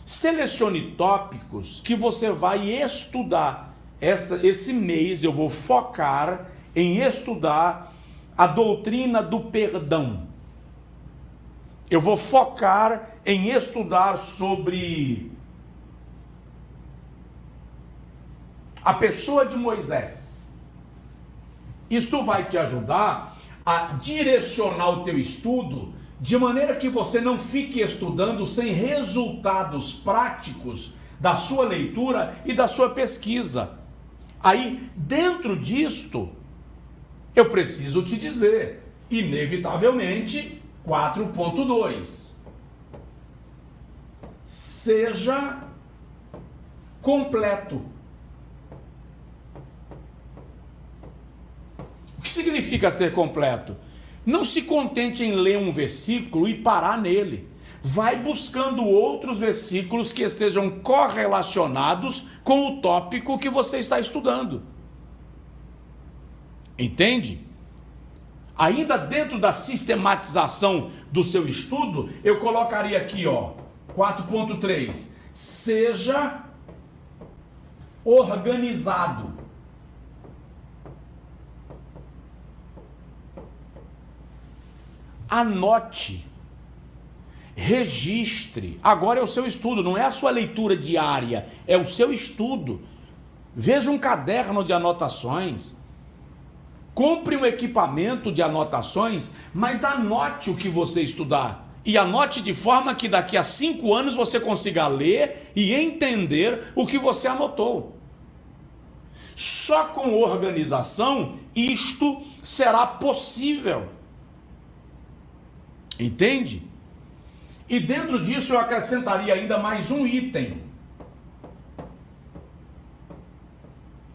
Speaker 7: Selecione tópicos que você vai estudar. Esse mês eu vou focar em estudar a doutrina do perdão. Eu vou focar em estudar sobre a pessoa de Moisés. Isto vai te ajudar a direcionar o teu estudo de maneira que você não fique estudando sem resultados práticos da sua leitura e da sua pesquisa. Aí, dentro disto, eu preciso te dizer, inevitavelmente, 4.2. seja completo. O que significa ser completo? Não se contente em ler um versículo e parar nele. Vai buscando outros versículos que estejam correlacionados com o tópico que você está estudando. Entende? Ainda dentro da sistematização do seu estudo, eu colocaria aqui, 4.3. Seja organizado. Anote, registre. Agora é o seu estudo, não é a sua leitura diária, é o seu estudo. Veja um caderno de anotações. Compre um equipamento de anotações, mas anote o que você estudar. E anote de forma que daqui a 5 anos você consiga ler e entender o que você anotou. Só com organização isto será possível. Entende? E dentro disso eu acrescentaria ainda mais um item.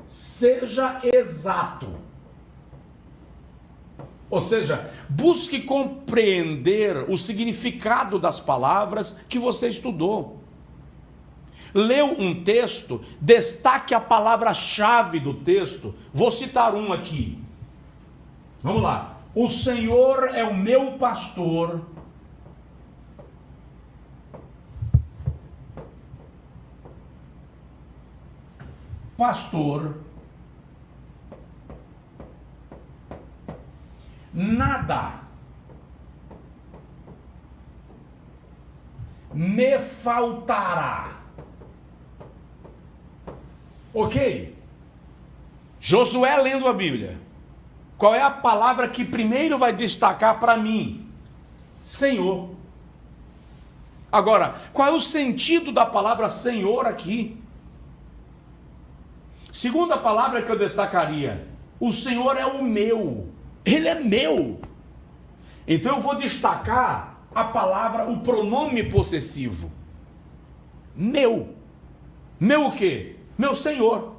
Speaker 7: Seja exato. Ou seja, busque compreender o significado das palavras que você estudou. Leu um texto, destaque a palavra-chave do texto. Vou citar um aqui. Vamos lá. O Senhor é o meu pastor. Pastor. Nada me faltará. Ok? Josué lendo a Bíblia. Qual é a palavra que primeiro vai destacar para mim? Senhor. Agora, qual é o sentido da palavra Senhor aqui? Segunda palavra que eu destacaria: o Senhor é o meu. Ele é meu. Então eu vou destacar a palavra, o pronome possessivo. Meu. Meu o quê? Meu Senhor.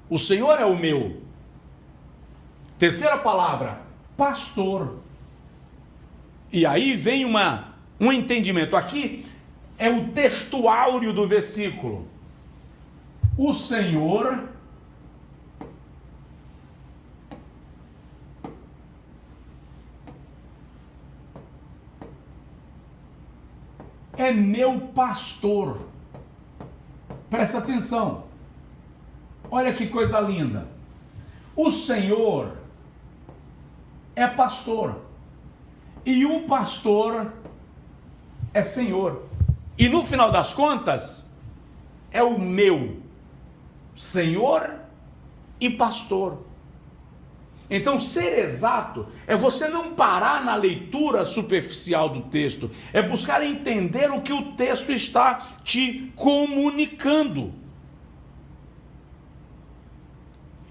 Speaker 7: O Senhor é o meu. Terceira palavra, pastor. E aí vem um entendimento. Aqui é o textuário do versículo. O Senhor é meu pastor. Presta atenção. Olha que coisa linda. O Senhor é pastor. E o pastor é Senhor. E no final das contas, é o meu Senhor e pastor. Então, ser exato é você não parar na leitura superficial do texto, é buscar entender o que o texto está te comunicando.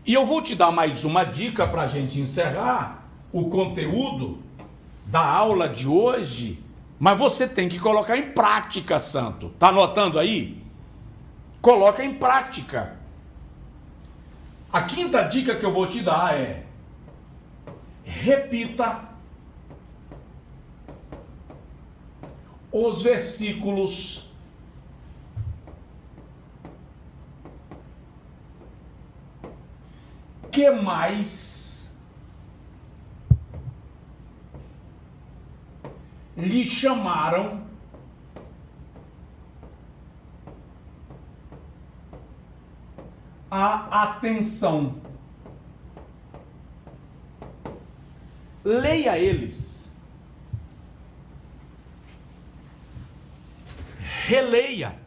Speaker 7: E eu vou te dar mais uma dica para a gente encerrar o conteúdo da aula de hoje, mas você tem que colocar em prática, santo. Está anotando aí? Coloca em prática. A quinta dica que eu vou te dar é: repita os versículos que mais lhe chamaram a atenção. Leia eles. Releia.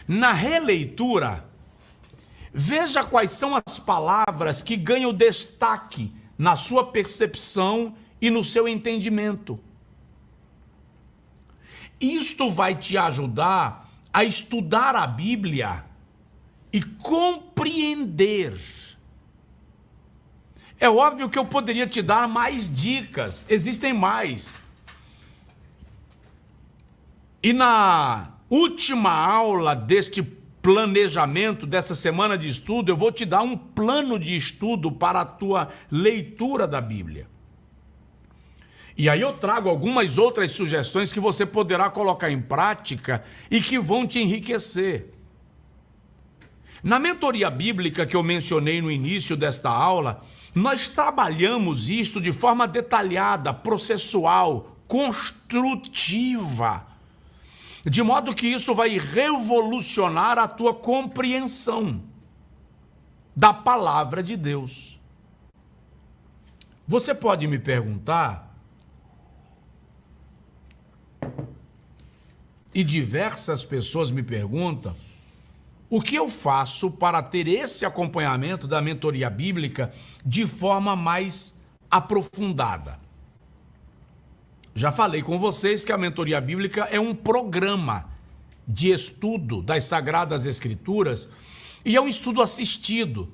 Speaker 7: Na releitura, veja quais são as palavras que ganham destaque na sua percepção e no seu entendimento. Isto vai te ajudar a estudar a Bíblia e compreender. É óbvio que eu poderia te dar mais dicas, existem mais. E na última aula deste planejamento, dessa semana de estudo, eu vou te dar um plano de estudo para a tua leitura da Bíblia. E aí eu trago algumas outras sugestões que você poderá colocar em prática e que vão te enriquecer. Na mentoria bíblica que eu mencionei no início desta aula, nós trabalhamos isto de forma detalhada, processual, construtiva, de modo que isso vai revolucionar a tua compreensão da palavra de Deus. Você pode me perguntar, e diversas pessoas me perguntam, o que eu faço para ter esse acompanhamento da mentoria bíblica de forma mais aprofundada? Já falei com vocês que a mentoria bíblica é um programa de estudo das Sagradas Escrituras e é um estudo assistido,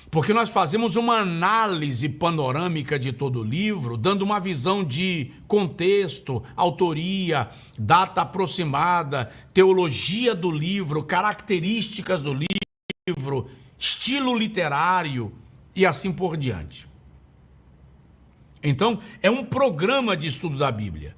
Speaker 7: porque nós fazemos uma análise panorâmica de todo o livro, dando uma visão de contexto, autoria, data aproximada, teologia do livro, características do livro, estilo literário e assim por diante. Então, é um programa de estudo da Bíblia.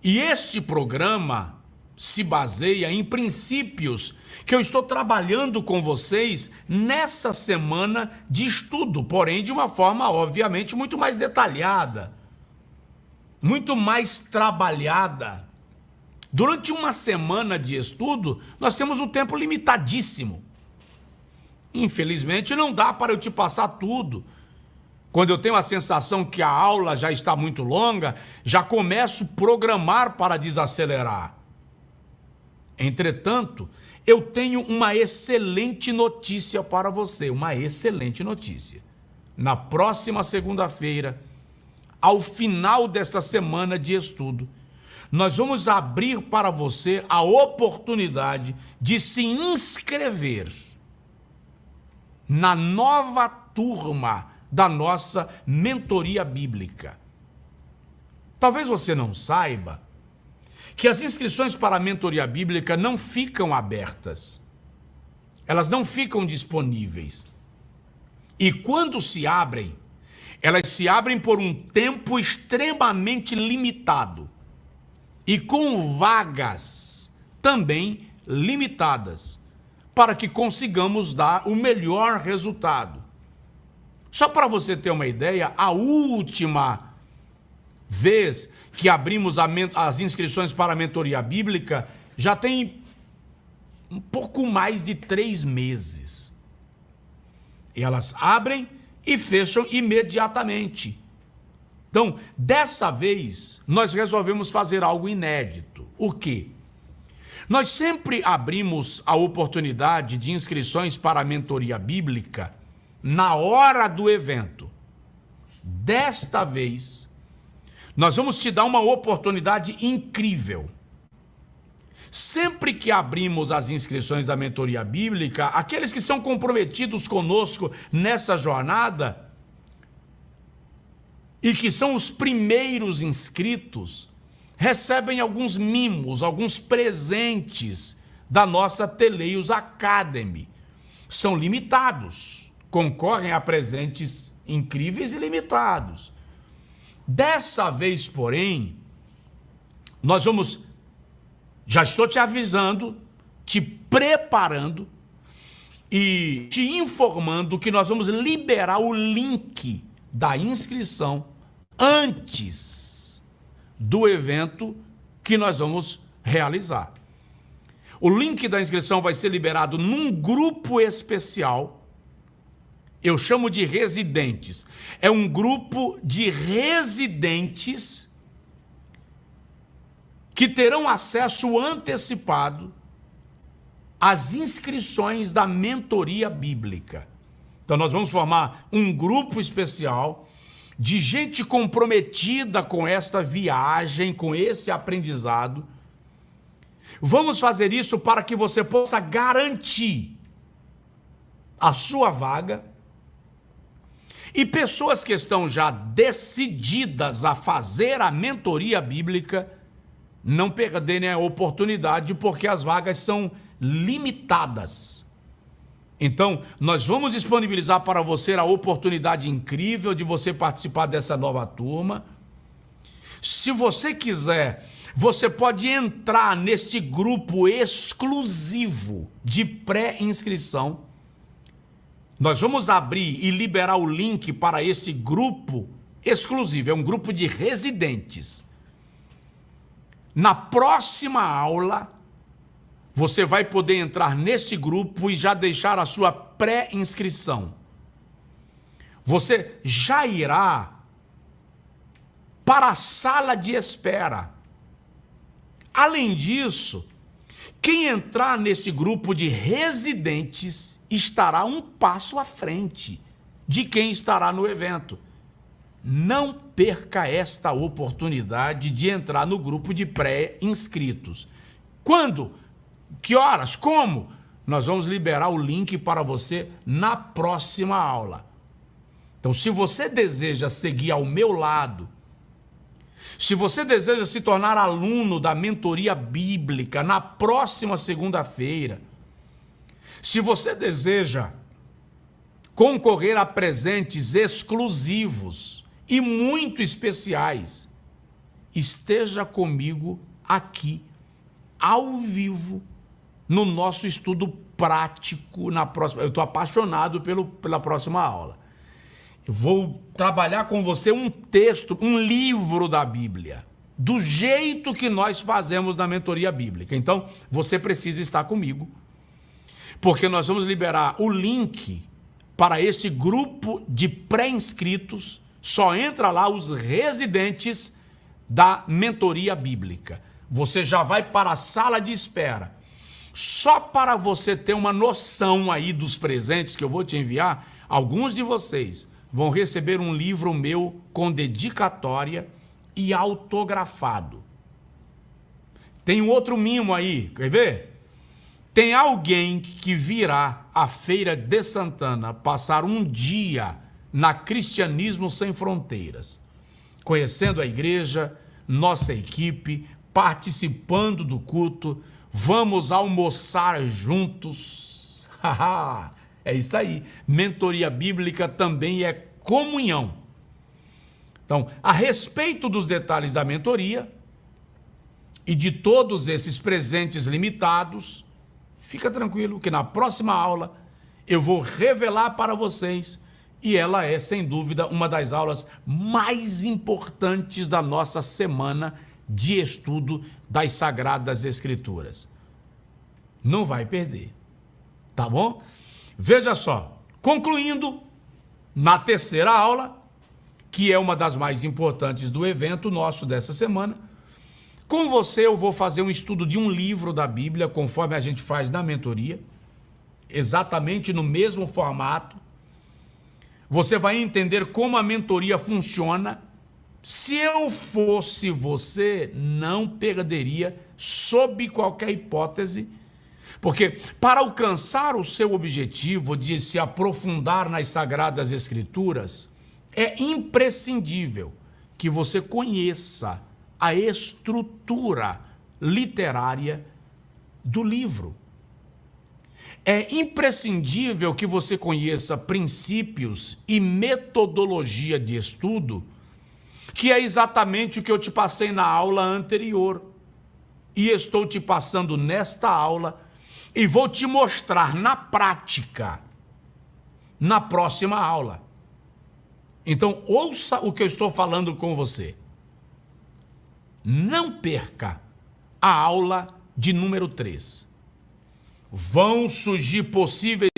Speaker 7: E este programa se baseia em princípios que eu estou trabalhando com vocês nessa semana de estudo, porém de uma forma, obviamente, muito mais detalhada, muito mais trabalhada. Durante uma semana de estudo, nós temos um tempo limitadíssimo. Infelizmente, não dá para eu te passar tudo. Quando eu tenho a sensação que a aula já está muito longa, já começo a programar para desacelerar. Entretanto, eu tenho uma excelente notícia para você, uma excelente notícia. Na próxima segunda-feira, ao final desta semana de estudo, nós vamos abrir para você a oportunidade de se inscrever na nova turma da nossa mentoria bíblica. Talvez você não saiba que as inscrições para a mentoria bíblica não ficam abertas. Elas não ficam disponíveis. E quando se abrem, elas se abrem por um tempo extremamente limitado e com vagas também limitadas, para que consigamos dar o melhor resultado. Só para você ter uma ideia, a última vez que abrimos as inscrições para a mentoria bíblica já tem um pouco mais de 3 meses. E elas abrem e fecham imediatamente. Então, dessa vez, nós resolvemos fazer algo inédito. O quê? Nós sempre abrimos a oportunidade de inscrições para a mentoria bíblica na hora do evento. Desta vez, nós vamos te dar uma oportunidade incrível. Sempre que abrimos as inscrições da mentoria bíblica, aqueles que são comprometidos conosco nessa jornada e que são os primeiros inscritos, recebem alguns mimos, alguns presentes da nossa Teleios Academy. São limitados, concorrem a presentes incríveis e limitados. Dessa vez, porém, nós vamos, já estou te avisando, te preparando e te informando que nós vamos liberar o link da inscrição antes do evento que nós vamos realizar. O link da inscrição vai ser liberado num grupo especial. Eu chamo de residentes. É um grupo de residentes que terão acesso antecipado às inscrições da mentoria bíblica. Então nós vamos formar um grupo especial de gente comprometida com esta viagem, com esse aprendizado. Vamos fazer isso para que você possa garantir a sua vaga. E pessoas que estão já decididas a fazer a mentoria bíblica, não perderem a oportunidade, porque as vagas são limitadas. Então, nós vamos disponibilizar para você a oportunidade incrível de você participar dessa nova turma. Se você quiser, você pode entrar nesse grupo exclusivo de pré-inscrição. Nós vamos abrir e liberar o link para esse grupo exclusivo, é um grupo de residentes. Na próxima aula, você vai poder entrar neste grupo e já deixar a sua pré-inscrição. Você já irá para a sala de espera. Além disso, quem entrar neste grupo de residentes estará um passo à frente de quem estará no evento. Não perca esta oportunidade de entrar no grupo de pré-inscritos. Quando? Que horas? Como? Nós vamos liberar o link para você na próxima aula. Então, se você deseja seguir ao meu lado, se você deseja se tornar aluno da mentoria bíblica na próxima segunda-feira, se você deseja concorrer a presentes exclusivos e muito especiais, esteja comigo aqui, ao vivo, no nosso estudo prático na próxima. Eu estou apaixonado pela próxima aula. Eu vou trabalhar com você um texto, um livro da Bíblia, do jeito que nós fazemos na mentoria bíblica. Então, você precisa estar comigo, porque nós vamos liberar o link para este grupo de pré-inscritos. Só entra lá os residentes da mentoria bíblica. Você já vai para a sala de espera. Só para você ter uma noção aí dos presentes que eu vou te enviar, alguns de vocês vão receber um livro meu com dedicatória e autografado. Tem um outro mimo aí, quer ver? Tem alguém que virá à Feira de Santana passar um dia na Cristianismo Sem Fronteiras, conhecendo a igreja, nossa equipe, participando do culto. Vamos almoçar juntos. É isso aí. Mentoria bíblica também é comunhão. Então, a respeito dos detalhes da mentoria e de todos esses presentes limitados, fica tranquilo que na próxima aula eu vou revelar para vocês, e ela é, sem dúvida, uma das aulas mais importantes da nossa semana de estudo das Sagradas Escrituras. Não vai perder, tá bom? Veja só, concluindo, na terceira aula, que é uma das mais importantes do evento nosso dessa semana, com você eu vou fazer um estudo de um livro da Bíblia, conforme a gente faz na mentoria, exatamente no mesmo formato. Você vai entender como a mentoria funciona. Se eu fosse você, não perderia sob qualquer hipótese, porque para alcançar o seu objetivo de se aprofundar nas Sagradas Escrituras, é imprescindível que você conheça a estrutura literária do livro. É imprescindível que você conheça princípios e metodologia de estudo, que é exatamente o que eu te passei na aula anterior. E estou te passando nesta aula e vou te mostrar na prática, na próxima aula. Então, ouça o que eu estou falando com você. Não perca a aula de número 3. Vão surgir possíveis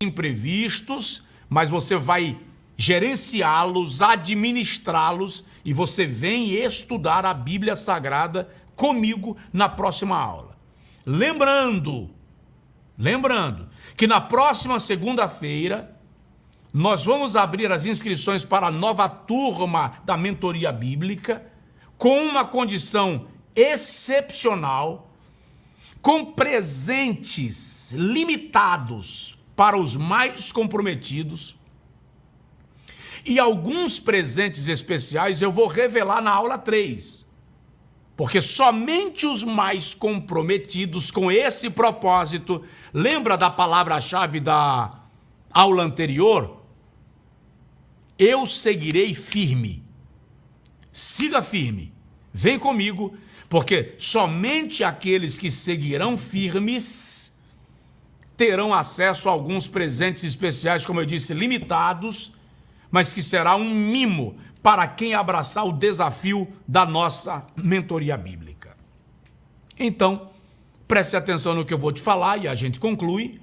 Speaker 7: imprevistos, mas você vai gerenciá-los, administrá-los, e você vem estudar a Bíblia Sagrada comigo na próxima aula. Lembrando que na próxima segunda-feira nós vamos abrir as inscrições para a nova turma da mentoria bíblica, com uma condição excepcional, com presentes limitados para os mais comprometidos, e alguns presentes especiais eu vou revelar na aula 3. Porque somente os mais comprometidos com esse propósito, lembra da palavra-chave da aula anterior? Eu seguirei firme. Siga firme. Vem comigo, porque somente aqueles que seguirão firmes terão acesso a alguns presentes especiais, como eu disse, limitados, mas que será um mimo para quem abraçar o desafio da nossa mentoria bíblica. Então, preste atenção no que eu vou te falar e a gente conclui.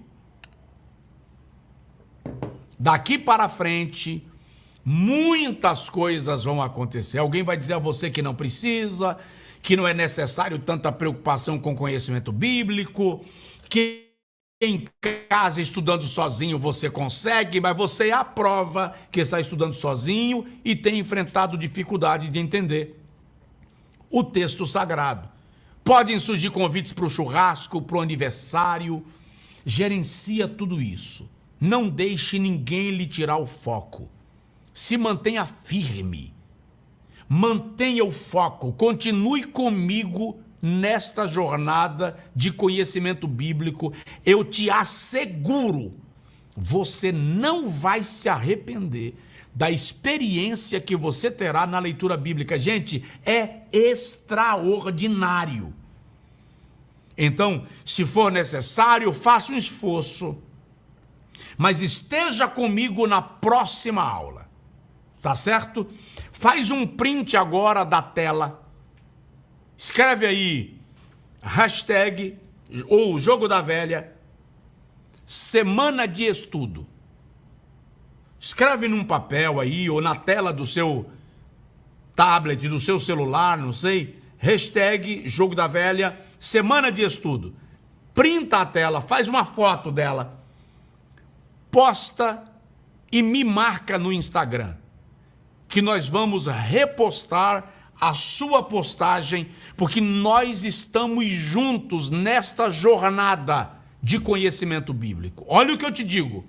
Speaker 7: Daqui para frente, muitas coisas vão acontecer. Alguém vai dizer a você que não precisa, que não é necessário tanta preocupação com conhecimento bíblico, que em casa, estudando sozinho, você consegue, mas você é a prova que está estudando sozinho e tem enfrentado dificuldades de entender o texto sagrado. Podem surgir convites para o churrasco, para o aniversário. Gerencia tudo isso. Não deixe ninguém lhe tirar o foco. Se mantenha firme. Mantenha o foco. Continue comigo nesta jornada de conhecimento bíblico. Eu te asseguro, você não vai se arrepender da experiência que você terá na leitura bíblica. Gente, é extraordinário. Então, se for necessário, faça um esforço, mas esteja comigo na próxima aula, tá certo? Faz um print agora da tela. Escreve aí, hashtag, ou Jogo da Velha, semana de estudo. Escreve num papel aí, ou na tela do seu tablet, do seu celular, não sei, hashtag Jogo da Velha, semana de estudo. Printa a tela, faz uma foto dela, posta e me marca no Instagram, que nós vamos repostar a sua postagem, porque nós estamos juntos nesta jornada de conhecimento bíblico. Olha o que eu te digo,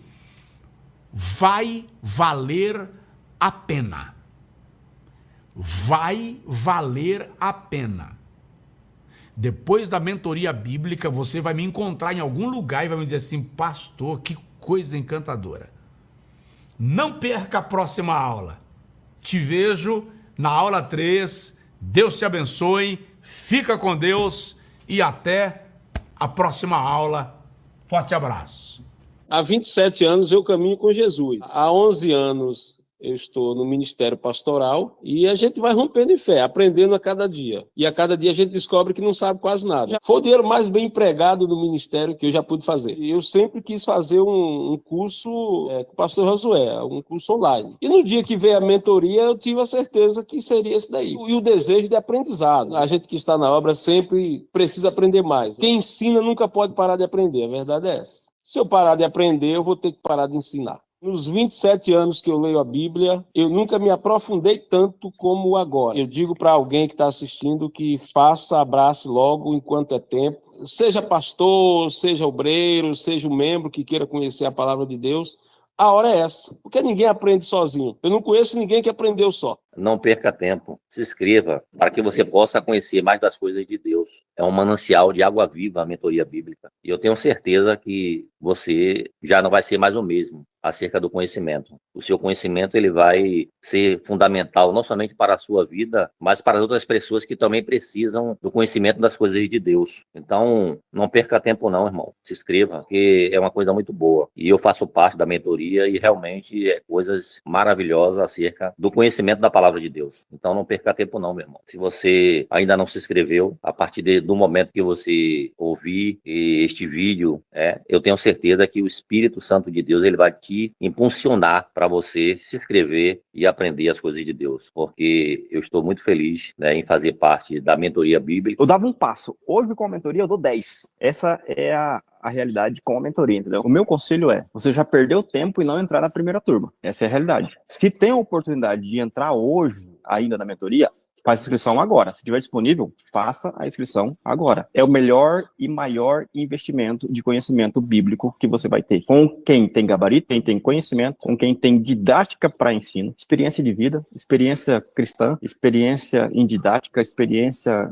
Speaker 7: vai valer a pena. Vai valer a pena. Depois da mentoria bíblica, você vai me encontrar em algum lugar e vai me dizer assim, pastor, que coisa encantadora. Não perca a próxima aula. Te vejo na aula 3, Deus te abençoe, fica com Deus e até a próxima aula. Forte abraço.
Speaker 2: Há 27 anos eu caminho com Jesus. Há 11 anos eu estou no ministério pastoral e a gente vai rompendo em fé, aprendendo a cada dia. E a cada dia a gente descobre que não sabe quase nada. Foi o dinheiro mais bem empregado do ministério que eu já pude fazer. Eu sempre quis fazer um curso com o pastor Josué, um curso online. E no dia que veio a mentoria, eu tive a certeza que seria esse daí. E o desejo de aprendizado. A gente que está na obra sempre precisa aprender mais. Quem ensina nunca pode parar de aprender, a verdade é essa. Se eu parar de aprender, eu vou ter que parar de ensinar. Nos 27 anos que eu leio a Bíblia, eu nunca me aprofundei tanto como agora. Eu digo para alguém que está assistindo que faça, abrace logo enquanto é tempo. Seja pastor, seja obreiro, seja um membro que queira conhecer a palavra de Deus, a hora é essa. Porque ninguém aprende sozinho. Eu não conheço ninguém que aprendeu só.
Speaker 1: Não perca tempo. Se inscreva para que você possa conhecer mais das coisas de Deus. É um manancial de água viva a mentoria bíblica. E eu tenho certeza que você já não vai ser mais o mesmo acerca do conhecimento. O seu conhecimento ele vai ser fundamental não somente para a sua vida, mas para as outras pessoas que também precisam do conhecimento das coisas de Deus. Então, não perca tempo não, irmão. Se inscreva, porque é uma coisa muito boa. E eu faço parte da mentoria e realmente é coisas maravilhosas acerca do conhecimento da palavra de Deus. Então, não perca tempo não, meu irmão. Se você ainda não se inscreveu, a partir do momento que você ouvir este vídeo, eu tenho certeza que o Espírito Santo de Deus ele vai te impulsionar para você se inscrever e aprender as coisas de Deus, porque eu estou muito feliz em fazer parte da mentoria bíblica.
Speaker 6: Eu dava um passo, hoje com a mentoria eu dou 10. Essa é a realidade com a mentoria, entendeu? O meu conselho é, você já perdeu tempo e não entrar na primeira turma. Essa é a realidade. Se tem a oportunidade de entrar hoje, ainda na mentoria, faz inscrição agora. Se estiver disponível, faça a inscrição agora. É o melhor e maior investimento de conhecimento bíblico que você vai ter. Com quem tem gabarito, quem tem conhecimento, com quem tem didática para ensino, experiência de vida, experiência cristã, experiência em didática, experiência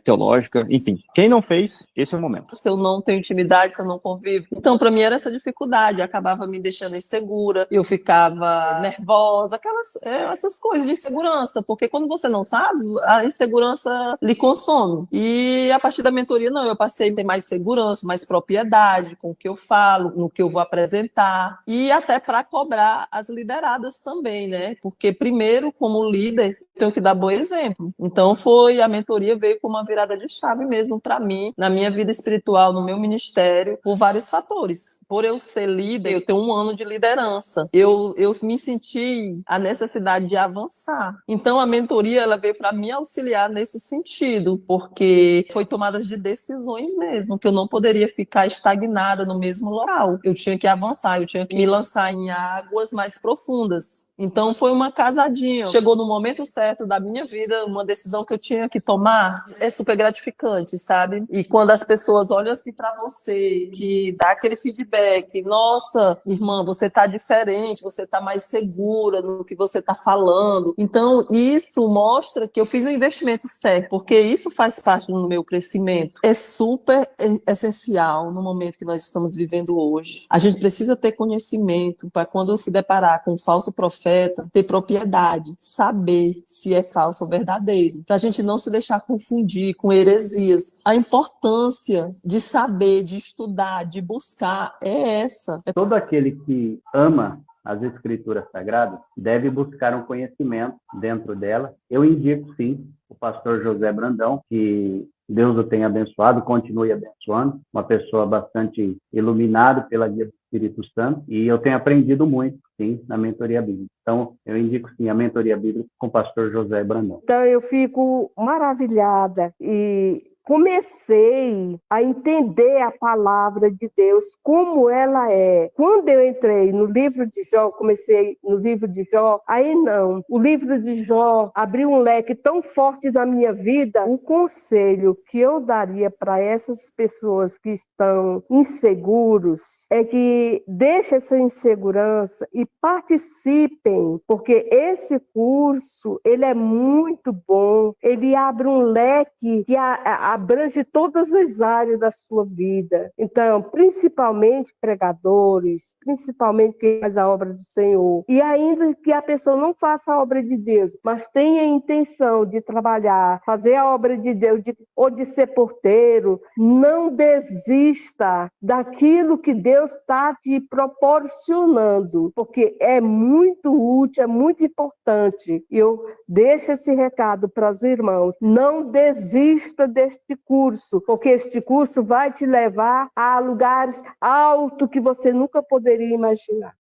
Speaker 6: teológica, enfim. Quem não fez, esse é o momento.
Speaker 4: Se eu não tenho intimidade, se eu não convivo. Então, para mim era essa dificuldade, acabava me deixando insegura, eu ficava nervosa, essas coisas de insegurança, porque quando você não sabe, a insegurança lhe consome. E a partir da mentoria, não, eu passei a ter mais segurança, mais propriedade com o que eu falo, no que eu vou apresentar, e até para cobrar as lideradas também, né? Porque primeiro, como líder, tenho que dar bom exemplo. Então a mentoria veio como uma virada de chave mesmo para mim, na minha vida espiritual, no meu ministério, por vários fatores. Por eu ser líder, eu tenho 1 ano de liderança. Eu me senti a necessidade de avançar. Então a mentoria, ela veio para me auxiliar nesse sentido, porque foi tomadas de decisões mesmo, que eu não poderia ficar estagnada no mesmo local. Eu tinha que avançar, eu tinha que me lançar em águas mais profundas. Então foi uma casadinha. Chegou no momento certo da minha vida, uma decisão que eu tinha que tomar. É super gratificante, sabe? E quando as pessoas olham assim para você, que dá aquele feedback, nossa, irmã, você tá diferente, você tá mais segura no que você tá falando. Então isso mostra que eu fiz o investimento certo, porque isso faz parte do meu crescimento. É super essencial no momento que nós estamos vivendo hoje. A gente precisa ter conhecimento para quando se deparar com um falso profeta, ter propriedade, saber se é falso ou verdadeiro, para a gente não se deixar confundir com heresias. A importância de saber, de estudar, de buscar é essa.
Speaker 5: Todo aquele que ama as Escrituras Sagradas deve buscar um conhecimento dentro dela. Eu indico, sim, o pastor José Brandão, que Deus o tenha abençoado, continue abençoando, uma pessoa bastante iluminada pela guia do Espírito Santo, e eu tenho aprendido muito, sim, na mentoria bíblica. Então, eu indico, sim, a mentoria bíblica com o pastor José Brandão.
Speaker 3: Então, eu fico maravilhada e comecei a entender a palavra de Deus, como ela é. Quando eu entrei no livro de Jó, comecei no livro de Jó, aí não. O livro de Jó abriu um leque tão forte na minha vida. O conselho que eu daria para essas pessoas que estão inseguros é que deixem essa insegurança e participem, porque esse curso, ele é muito bom, ele abre um leque que abrange todas as áreas da sua vida. Então, principalmente pregadores, principalmente quem faz a obra do Senhor. E ainda que a pessoa não faça a obra de Deus, mas tenha a intenção de trabalhar, fazer a obra de Deus, ou de ser porteiro, não desista daquilo que Deus está te proporcionando, porque é muito útil, é muito importante. E eu deixo esse recado para os irmãos: não desista deste curso, porque este curso vai te levar a lugares altos que você nunca poderia imaginar.